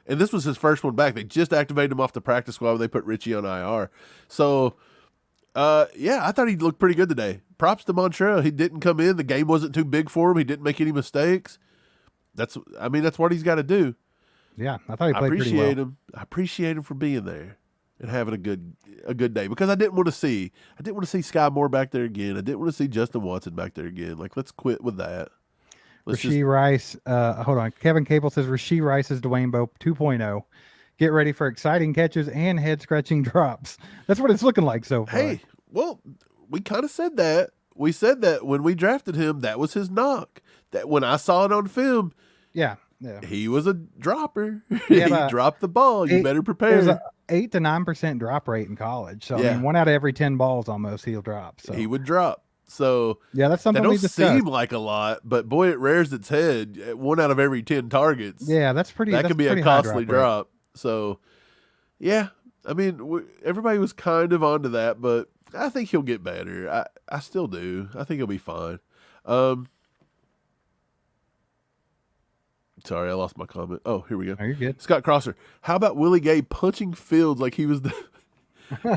And this was his first one back. They just activated him off the practice squad when they put Richie on IR. So, yeah, I thought he looked pretty good today. Props to Montrell. He didn't come in. The game wasn't too big for him. He didn't make any mistakes. That's what he's got to do. Yeah, I thought he I played pretty well. appreciate him. I appreciate him for being there and having a good day, because I didn't want to see Sky Moore back there again. I didn't want to see Justin Watson back there again. Like, let's quit with that. Rasheed Rice, hold on. Kevin Cable says Rasheed Rice is Dwayne Bowe 2.0. Get ready for exciting catches and head-scratching drops. That's what it's looking like so far. Hey, well, we kind of said that. We said that when we drafted him, that was his knock. That when I saw it on film, Yeah. he was a dropper. Yeah, He dropped the ball. You better prepare. There's a 8 to 9% drop rate in college. So, I Yeah. mean, 1 out of every 10 balls almost he'll drop. So, He would drop. So yeah, that's that something we don't discussed. seem like a lot, but boy, it rears its head. 1 out of every 10 targets. Yeah, that's pretty. That that's could be a pretty high costly rate. drop. So, yeah, I mean, everybody was kind of onto that, but I think he'll get better. I still do. I think he'll be fine. Sorry, I lost my comment. Oh, here we go. Oh, you're good. Scott Crosser. How about Willie Gay punching Fields like he was the...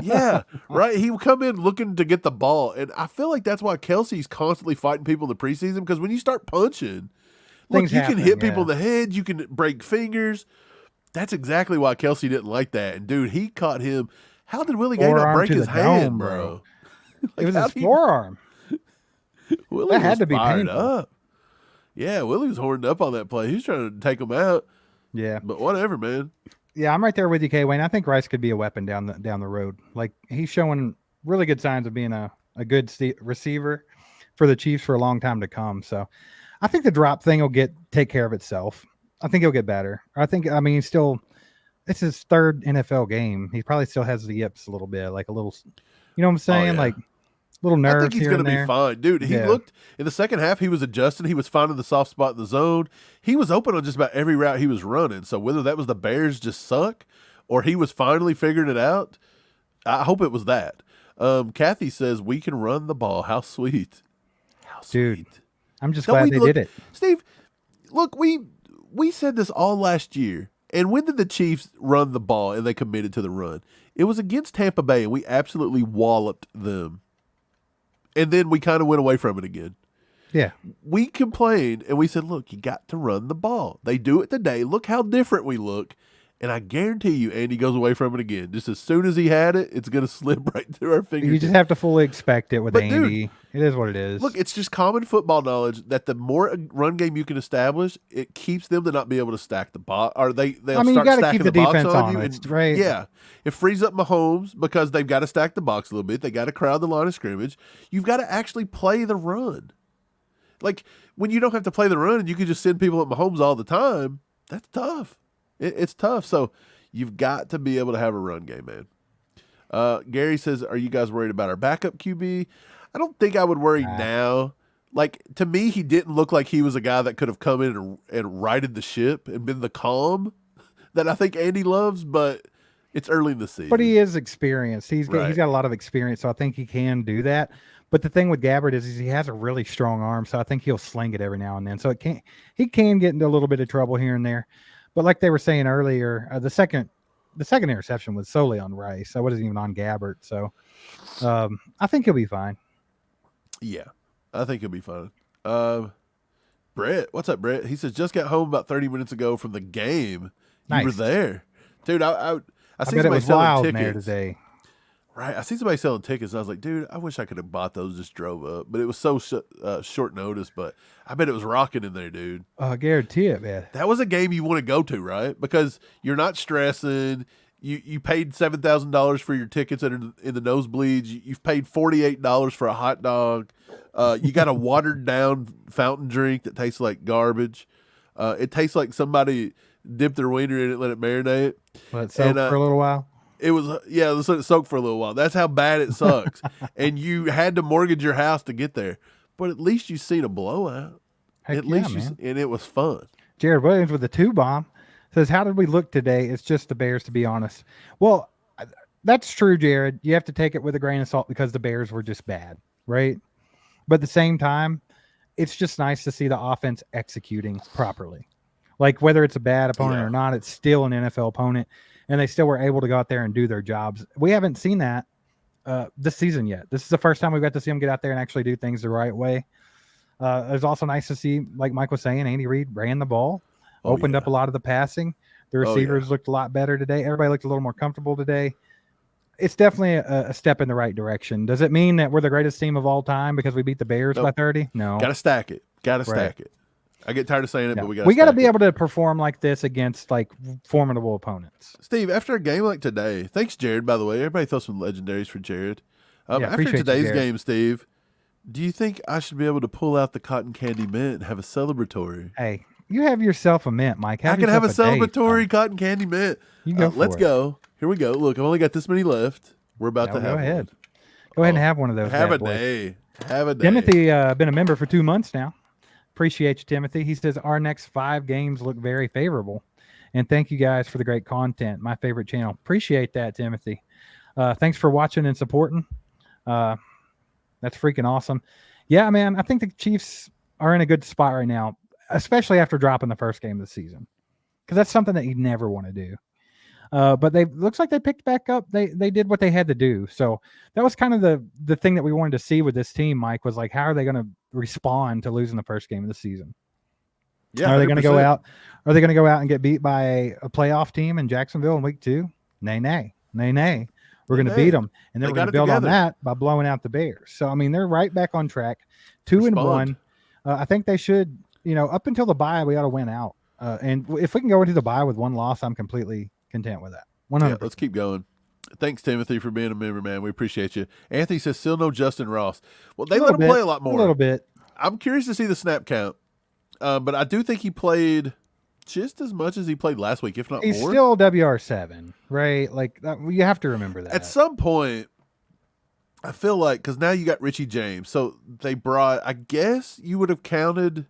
Yeah, right. He would come in looking to get the ball, and I feel like that's why Kelsey's constantly fighting people in the preseason, because when you start punching, look, Things you happen, can hit people yeah. in the head, you can break fingers. That's exactly why Kelsey didn't like that. And dude, he caught him. How did Willie Gay not Forearm break to his the hand, dome, bro? It was how'd his forearm. Willie That had was to be fired painful. up. Yeah, Willie was horned up on that play. He was trying to take him out, Yeah. but whatever, man. Yeah, I'm right there with you, K. Wayne. I think Rice could be a weapon down the road. Like, he's showing really good signs of being a good receiver for the Chiefs for a long time to come. So I think the drop thing will take care of itself. I think he'll get better. He's still, it's his 3rd NFL game. He probably still has the yips a little bit, like a little, you know what I'm saying? yeah. Like little nerves I think he's here going and to be there. fine. Dude, he Yeah. looked in the second half, he was adjusting. He was finding the soft spot in the zone. He was open on just about every route he was running. So whether that was the Bears just suck or he was finally figuring it out, I hope it was that. Kathy says, we can run the ball. How sweet. How sweet. Dude, I'm just Don't glad we they look- did it. Steve, look, we said this all last year. And when did the Chiefs run the ball and they committed to the run? It was against Tampa Bay, and we absolutely walloped them. And then we kind of went away from it again. Yeah. We complained, and we said, look, you got to run the ball. They do it today. Look how different we look. And I guarantee you, Andy goes away from it again. Just as soon as he had it, it's going to slip right through our fingers. You just have to fully expect it with But, dude, Andy. It is what it is. Look, it's just common football knowledge that the more a run game you can establish, it keeps them to not be able to stack the box, or they'll you start gotta stacking keep the box defense on you. honest, right? Yeah, it frees up Mahomes because they've got to stack the box a little bit. They got to crowd the line of scrimmage. You've got to actually play the run. Like when you don't have to play the run and you can just send people at Mahomes all the time, that's tough. It's tough. So you've got to be able to have a run game, man. Gary says, are you guys worried about our backup QB? I don't think I would worry now. Like, to me, he didn't look like he was a guy that could have come in and righted the ship and been the calm that I think Andy loves, but it's early in the season. But he is experienced. He's Right. got a lot of experience, so I think he can do that. But the thing with Gabbard is he has a really strong arm, so I think he'll sling it every now and then. So he can get into a little bit of trouble here and there. But like they were saying earlier, the second interception was solely on Rice. That wasn't even on Gabbard. So I think he'll be fine. Yeah, I think he'll be fine. Brett, what's up, Brett? He says, just got home about 30 minutes ago from the game. You were Nice. there. Dude, I see I bet it somebody was selling wild in tickets. there today. Right. I see somebody selling tickets. And I was like, dude, I wish I could have bought those, just drove up. But it was so short notice. But I bet it was rocking in there, dude. I guarantee it, man. That was a game you want to go to, right? Because you're not stressing. You paid $7,000 for your tickets that are in the nosebleeds. You've paid $48 for a hot dog. You got a watered down fountain drink that tastes like garbage. It tastes like somebody dipped their wiener in it, let it marinate. Let it soak for a little while. It was let's let it soak for a little while. That's how bad it sucks. And you had to mortgage your house to get there. But at least you seen a blowout. Heck at yeah, least man. and it was fun. Jared Williams with the 2-bomb says, how did we look today? It's just the Bears, to be honest. Well, that's true, Jared. You have to take it with a grain of salt because the Bears were just bad, right? But at the same time, it's just nice to see the offense executing properly. Like whether it's a bad opponent or not, it's still an NFL opponent, and they still were able to go out there and do their jobs. We haven't seen that this season yet. This is the first time we've got to see them get out there and actually do things the right way. It was also nice to see, like Mike was saying, Andy Reid ran the ball. Opened up a lot of the passing. The receivers looked a lot better today. Everybody looked a little more comfortable today. It's definitely a step in the right direction. Does it mean that we're the greatest team of all time because we beat the Bears by 30? No. Got to stack it. Stack it. I get tired of saying it, but we got. We got to be able to perform like this against like formidable opponents. Steve, after a game like today, thanks, Jared. By the way, everybody throw some legendaries for Jared. After today's game, Steve, do you think I should be able to pull out the cotton candy mint and have a celebratory? Hey. You have yourself a mint, Mike. I can have a celebratory cotton candy mint. You go. Let's go. Here we go. Look, I've only got this many left. We're about to have. Go ahead. Go ahead and have one of those. Have a day. Have a day. Timothy, been a member for 2 months now. Appreciate you, Timothy. He says our next 5 games look very favorable, and thank you guys for the great content. My favorite channel. Appreciate that, Timothy. Thanks for watching and supporting. That's freaking awesome. Yeah, man. I think the Chiefs are in a good spot right now, especially after dropping the first game of the season, because that's something that you never want to do. But looks like they picked back up. They did what they had to do. So that was kind of the thing that we wanted to see with this team, Mike, was like, how are they going to respond to losing the first game of the season? Yeah, are they going to go out? Are they going to go out and get beat by a playoff team in Jacksonville in week 2? Nay. We're going to beat them, and then we're going to build on that by blowing out the Bears. So I mean, they're right back on track, 2-1. I think they should. Up until the bye, we ought to win out. And if we can go into the bye with 1 loss, I'm completely content with that. 100%. Yeah, let's keep going. Thanks, Timothy, for being a member, man. We appreciate you. Anthony says still no Justin Ross. Well, they let him play a lot more. A little bit. I'm curious to see the snap count. But I do think he played just as much as he played last week, if not more. He's still WR7, right? Like, you have to remember that. At some point, I feel like, because now you got Richie James. So they brought, I guess you would have counted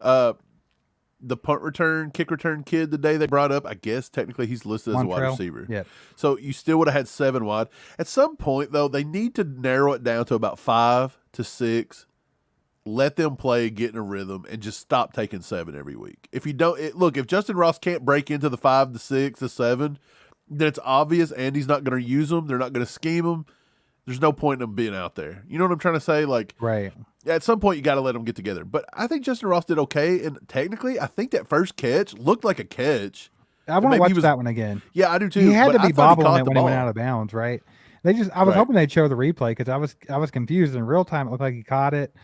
the punt return, kick return kid the day they brought up. I guess technically he's listed as a wide receiver. Yeah. So you still would have had 7 wide. At some point, though, they need to narrow it down to about 5 to 6. Let them play, get in a rhythm, and just stop taking 7 every week. If you don't, look, if Justin Ross can't break into the 5 to 6 to 7, then it's obvious Andy's not going to use them. They're not going to scheme them. There's no point in them being out there. You know what I'm trying to say? Like, right. At some point, you got to let them get together. But I think Justin Ross did okay. And technically, I think that first catch looked like a catch. I want to watch that one again. Yeah, I do too. He had to be bobbling it when he went out of bounds, right? I was hoping they'd show the replay because I was confused. In real time, it looked like he caught it.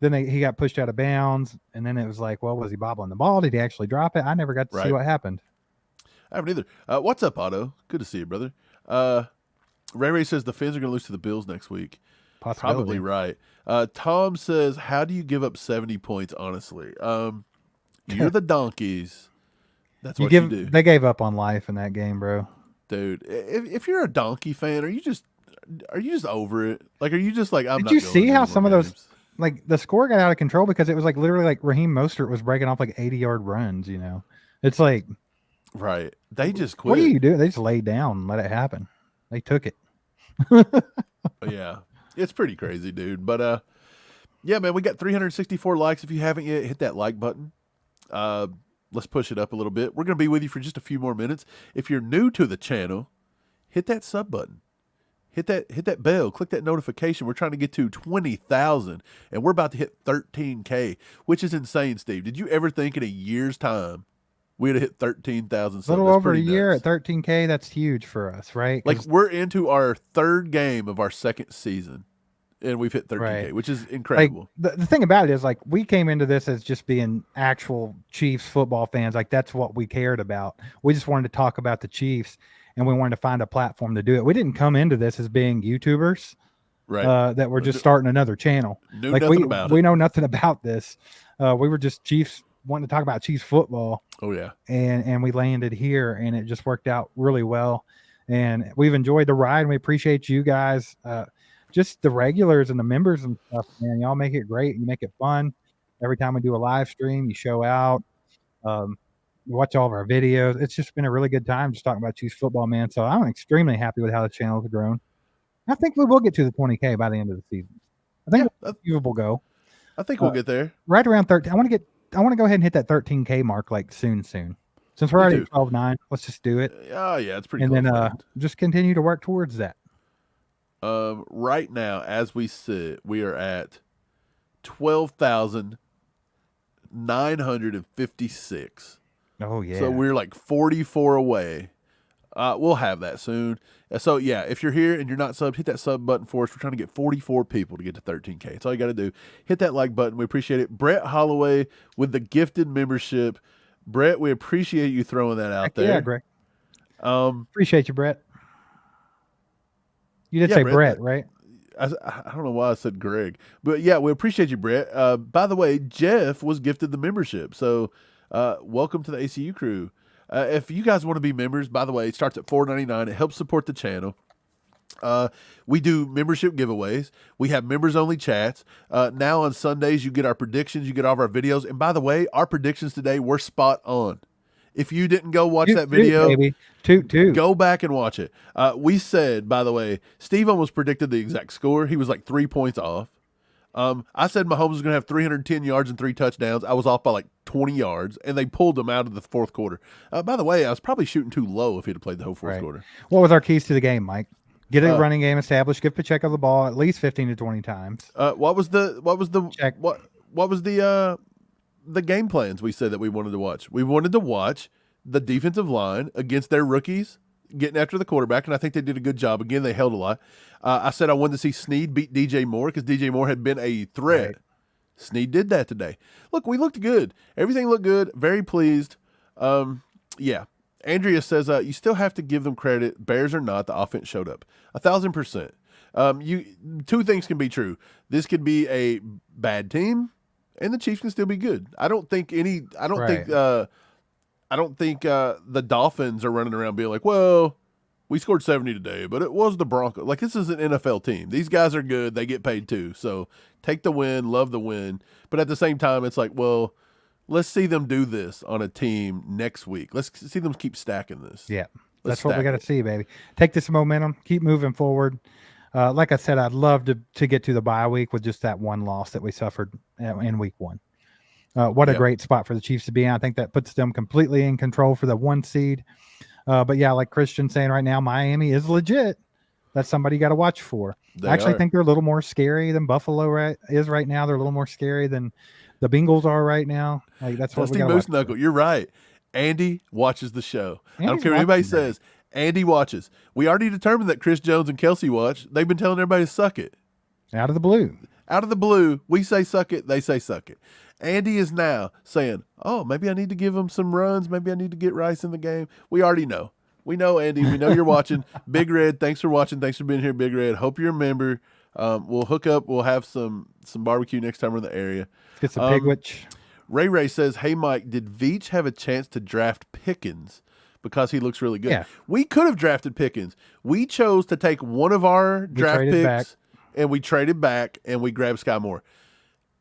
Then he got pushed out of bounds. And then it was like, well, was he bobbling the ball? Did he actually drop it? I never got to see what happened. I haven't either. What's up, Otto? Good to see you, brother. Ray says the Fins are going to lose to the Bills next week. Probably right. Tom says, how do you give up 70 points, honestly? You're the Donkeys. That's what you do. They gave up on life in that game, bro. Dude, if you're a Donkey fan, are you just over it? Like, are you just like, Did you see how some of those, like, the score got out of control because it was like literally like Raheem Mostert was breaking off like 80-yard runs, It's like. Right. They just quit. What do you do? They just laid down and let it happen. They took it. Yeah. It's pretty crazy, dude. But yeah, man, we got 364 likes. If you haven't yet, hit that like button. Let's push it up a little bit. We're going to be with you for just a few more minutes. If you're new to the channel, hit that sub button. Hit that bell. Click that notification. We're trying to get to 20,000, and we're about to hit 13K, which is insane, Steve. Did you ever think in a year's time we'd have hit 13,000 subs? A little over a year at 13K. That's huge for us, right? Like, we're into our 3rd game of our 2nd season, and we've hit 13K, right, which is incredible. Like, the thing about it is, like, we came into this as just being actual Chiefs football fans. Like, that's what we cared about. We just wanted to talk about the Chiefs. and we wanted to find a platform to do it. We didn't come into this as being YouTubers, Right. that we're just starting another channel. Knew nothing about it. We know nothing about this. We were just Chiefs wanting to talk about Chiefs football. Oh yeah. And we landed here, and it just worked out really well. And we've enjoyed the ride, and we appreciate you guys, just the regulars and the members and stuff, man. Y'all make it great. You make it fun. Every time we do a live stream, you show out. You watch all of our videos. It's just been a really good time just talking about Chiefs football, man. So I'm extremely happy with how the channel has grown. I think we will get to the 20K by the end of the season. I think it's achievable goal. I think we'll get there. Right around 13. I want to go ahead and hit that 13K mark like soon. Since we're already at 12.9, let's just do it. Oh yeah, it's pretty. And close, then just continue to work towards that. Right now, as we sit, we are at 12,956. Oh yeah. So we're like 44 away. We'll have that soon. So yeah, if you're here and you're not subbed, hit that sub button for us. We're trying to get 44 people to get to 13K. That's all you got to do. Hit that like button. We appreciate it. Brett Holloway with the gifted membership. Brett, we appreciate you throwing that out there. Yeah, Greg. Appreciate you, Brett. You did say Brett, right? I don't know why I said Greg, but yeah, we appreciate you, Brett. By the way, Jeff was gifted the membership, so welcome to the ACU crew. If you guys want to be members, by the way, it starts at $4.99. It helps support the channel. We do membership giveaways. We have members-only chats. Now on Sundays, you get our predictions. You get all of our videos. And by the way, our predictions today were spot on. If you didn't go watch that video, baby. Go back and watch it. We said, by the way, Steve almost predicted the exact score. He was like 3 points off. I said Mahomes was going to have 310 yards and 3 touchdowns. I was off by like 20 yards, and they pulled him out of the fourth quarter. By the way, I was probably shooting too low if he'd have played the whole fourth quarter. What was our keys to the game, Mike? Get a running game established. Give Pacheco the ball at least 15 to 20 times. What was the game plans we said that we wanted to watch? We wanted to watch the defensive line against their rookies getting after the quarterback, and I think they did a good job. Again, they held a lot. I said I wanted to see Snead beat DJ Moore because DJ Moore had been a threat. Right. Snead did that today. Look, we looked good. Everything looked good. Very pleased. Yeah. Andrea says, you still have to give them credit. Bears or not, the offense showed up. 1,000%. Two things can be true. This could be a bad team, and the Chiefs can still be good. I don't think the Dolphins are running around being like, well, we scored 70 today, but it was the Broncos. Like, this is an NFL team. These guys are good. They get paid too. So take the win, love the win. But at the same time, it's like, well, let's see them do this on a team next week. Let's see them keep stacking this. Yeah, that's what we got to see, baby. Take this momentum, keep moving forward. Like I said, I'd love to get to the bye week with just that one loss that we suffered in week 1. What a great spot for the Chiefs to be in. I think that puts them completely in control for the 1 seed. But yeah, like Christian's saying right now, Miami is legit. That's somebody you got to watch for. I actually think they're a little more scary than Buffalo is right now. They're a little more scary than the Bengals are right now. Like, that's what we got to watch. Knuckle. You're right. Andy watches the show. I don't care what anybody says. Andy watches. We already determined that Chris Jones and Kelsey watch. They've been telling everybody to suck it. Out of the blue. Out of the blue. We say suck it. They say suck it. Andy is now saying, oh, maybe I need to give him some runs. Maybe I need to get Rice in the game. We already know. We know, Andy. We know you're watching. Big Red, thanks for watching. Thanks for being here, Big Red. Hope you're a member. We'll hook up. We'll have some barbecue next time we're in the area. Get some pigwitch. Ray says, hey, Mike, did Veach have a chance to draft Pickens because he looks really good? Yeah. We could have drafted Pickens. We chose to take one of our draft picks, and we traded back, and we grabbed Sky Moore.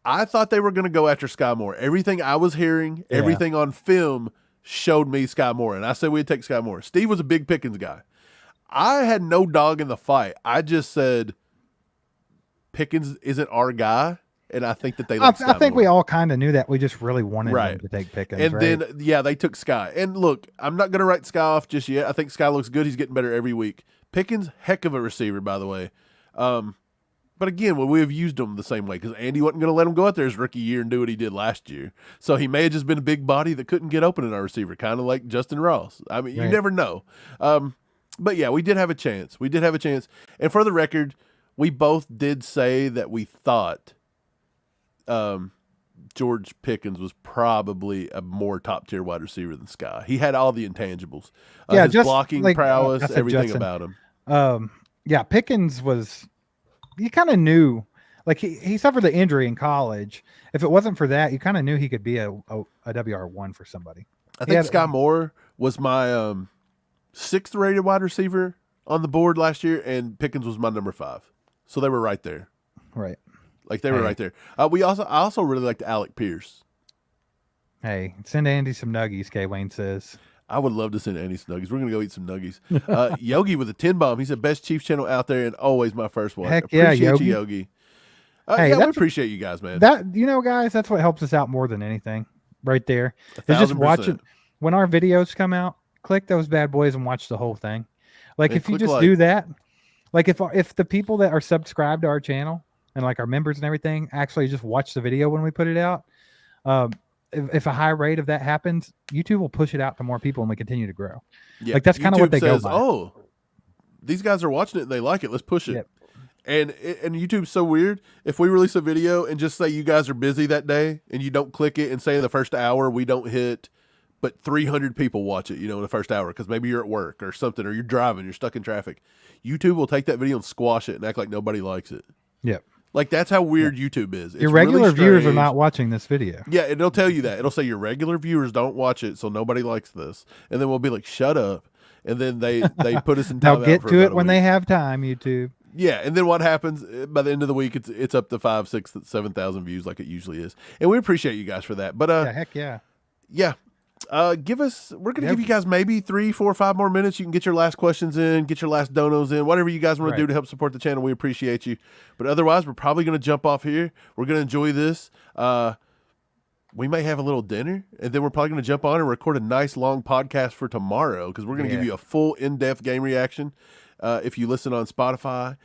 I thought they were going to go after Sky Moore. Everything I was hearing, everything on film showed me Sky Moore, and I said we'd take Sky Moore. Steve was a big Pickens guy. I had no dog in the fight. I just said Pickens isn't our guy, and I think that they like Sky I think Moore. we all kind of knew that. We just really wanted them to take Pickens. And then, they took Sky. And look, I'm not going to write Sky off just yet. I think Sky looks good. He's getting better every week. Pickens, heck of a receiver, by the way. But again, we have used him the same way because Andy wasn't going to let him go out there his rookie year and do what he did last year. So he may have just been a big body that couldn't get open in our receiver, kind of like Justin Ross. I mean, you never know. But yeah, we did have a chance. And for the record, we both did say that we thought George Pickens was probably a more top-tier wide receiver than Sky. He had all the intangibles. His just blocking like, prowess, I said everything Justin. about him. Yeah, Pickens was, you kind of knew, like he suffered the injury in college. If it wasn't for that, you kind of knew he could be a WR1 for somebody. I think Sky Moore was my 6th rated wide receiver on the board last year, and Pickens was my number 5. So they were right there. Right. Like they were right there. I also really liked Alec Pierce. Hey, send Andy some nuggies, K. Wayne says. I would love to send Andy some nuggies. We're going to go eat some nuggies. Yogi with a 10 bomb. He said, best Chiefs channel out there and always my first one. Heck yeah, appreciate Yogi. you, Yogi. Hey, we appreciate you guys, man. That, guys, that's what helps us out more than anything right there. Is just 1,000%. watching when our videos come out, click those bad boys and watch the whole thing. Like, And if you click just like. do that, like if the people that are subscribed to our channel and like our members and everything actually just watch the video when we put it out, if a high rate of that happens, YouTube will push it out to more people and we continue to grow. Yeah, Like, that's kind of what they says, go by. Oh, these guys are watching it and they like it. Let's push it. Yep. And YouTube's so weird. If we release a video and just say you guys are busy that day and you don't click it and say in the first hour we don't hit, but 300 people watch it, in the first hour because maybe you're at work or something, or you're driving, you're stuck in traffic. YouTube will take that video and squash it and act like nobody likes it. Yep. Like, that's how weird YouTube is. It's Your regular really viewers are strange. not watching this video. Yeah, it'll tell you that. It'll say your regular viewers don't watch it, so nobody likes this. And then we'll be like, shut up. And then they put us in They'll timeout get for to about it a when week. they have time, YouTube. Yeah, and then what happens by the end of the week? It's up to 5, 6, 7,000 views like it usually is, and we appreciate you guys for that. But Yeah, heck yeah. yeah. We're gonna give you guys maybe 3, 4, 5 more minutes. You can get your last questions in, get your last donos in, whatever you guys want to do to help support the channel. We appreciate you. But otherwise, we're probably gonna jump off here. We're gonna enjoy this. We may have a little dinner, and then we're probably gonna jump on and record a nice long podcast for tomorrow because we're gonna give you a full in-depth game reaction. If you listen on Spotify,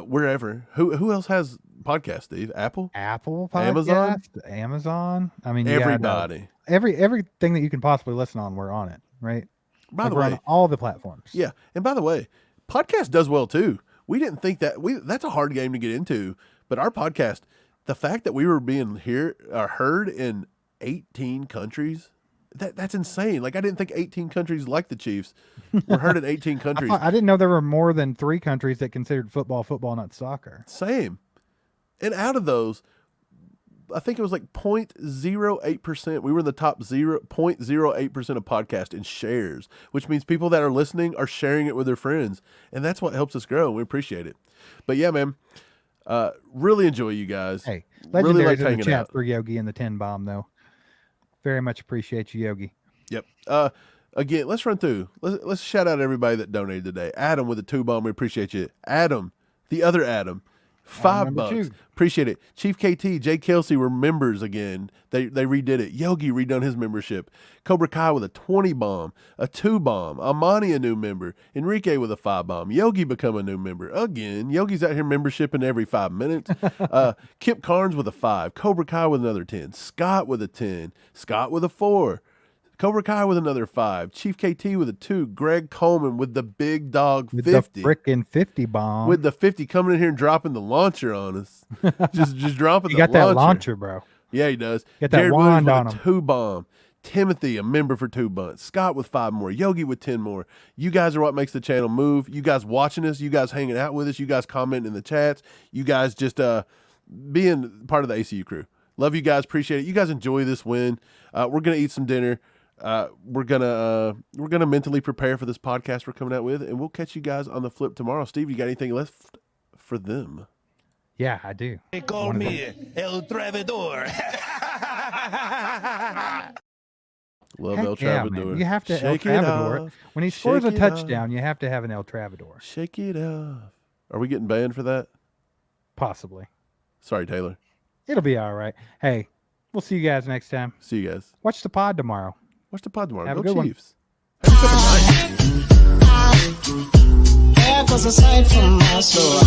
wherever. Who else has podcasts, Steve? Apple Podcast, Amazon. I mean, everybody. Everything that you can possibly listen on, we're on it, right? By the we're way, on all the platforms. yeah. And by the way, podcast does well too. We didn't think that's a hard game to get into, but our podcast, the fact that we were being heard in 18 countries, that's insane. Like, I didn't think 18 countries like the Chiefs were heard in 18 countries. I didn't know there were more than 3 countries that considered football, not soccer. Same. And out of those, I think it was like 0.08%. We were in the top 0.08% of podcast in shares, which means people that are listening are sharing it with their friends. And that's what helps us grow. We appreciate it. But yeah, man, really enjoy you guys. Hey, really legendaries like in the hanging chat out. for Yogi and the 10 bomb, though. Very much appreciate you, Yogi. Yep. Again, let's run through. Let's shout out everybody that donated today. Adam with a 2 bomb. We appreciate you. Adam, the other Adam. $5. Appreciate it. Chief KT, Jay Kelsey were members again. They redid it. Yogi redone his membership. Cobra Kai with a 20 bomb, a 2 bomb. Amani, a new member. Enrique with a 5 bomb. Yogi become a new member again. Yogi's out here membershiping every 5 minutes. Kip Carnes with a 5. Cobra Kai with another 10. Scott with a 10. Scott with a 4. Cobra Kai with another 5. Chief KT with a 2. Greg Coleman with the big dog 50. With the frickin' 50 bomb. With the 50 coming in here and dropping the launcher on us. just dropping you the got that launcher, bro. Yeah, he does. Got that Jared wand Williams on with him. a 2 bomb. Timothy, a member for 2 months. Scott with 5 more. Yogi with 10 more. You guys are what makes the channel move. You guys watching us. You guys hanging out with us. You guys commenting in the chats. You guys just being part of the ACU crew. Love you guys. Appreciate it. You guys enjoy this win. We're gonna eat some dinner. We're gonna mentally prepare for this podcast we're coming out with, and we'll catch you guys on the flip tomorrow. Steve, you got anything left for them? Yeah, I do. They call me El Travidor. Love Heck El yeah, Travidor. man. You have to Shake El it Travidor. off. When he scores a Shake it touchdown, you have to have an El Travidor. Shake it off. Are we getting banned for that? Possibly. Sorry, Taylor. It'll be all right. Hey, we'll see you guys next time. See you guys. Watch the pod tomorrow. Watch the pod tomorrow. Have a Go good one. Chiefs. Have a good night. That was a sight from my soul.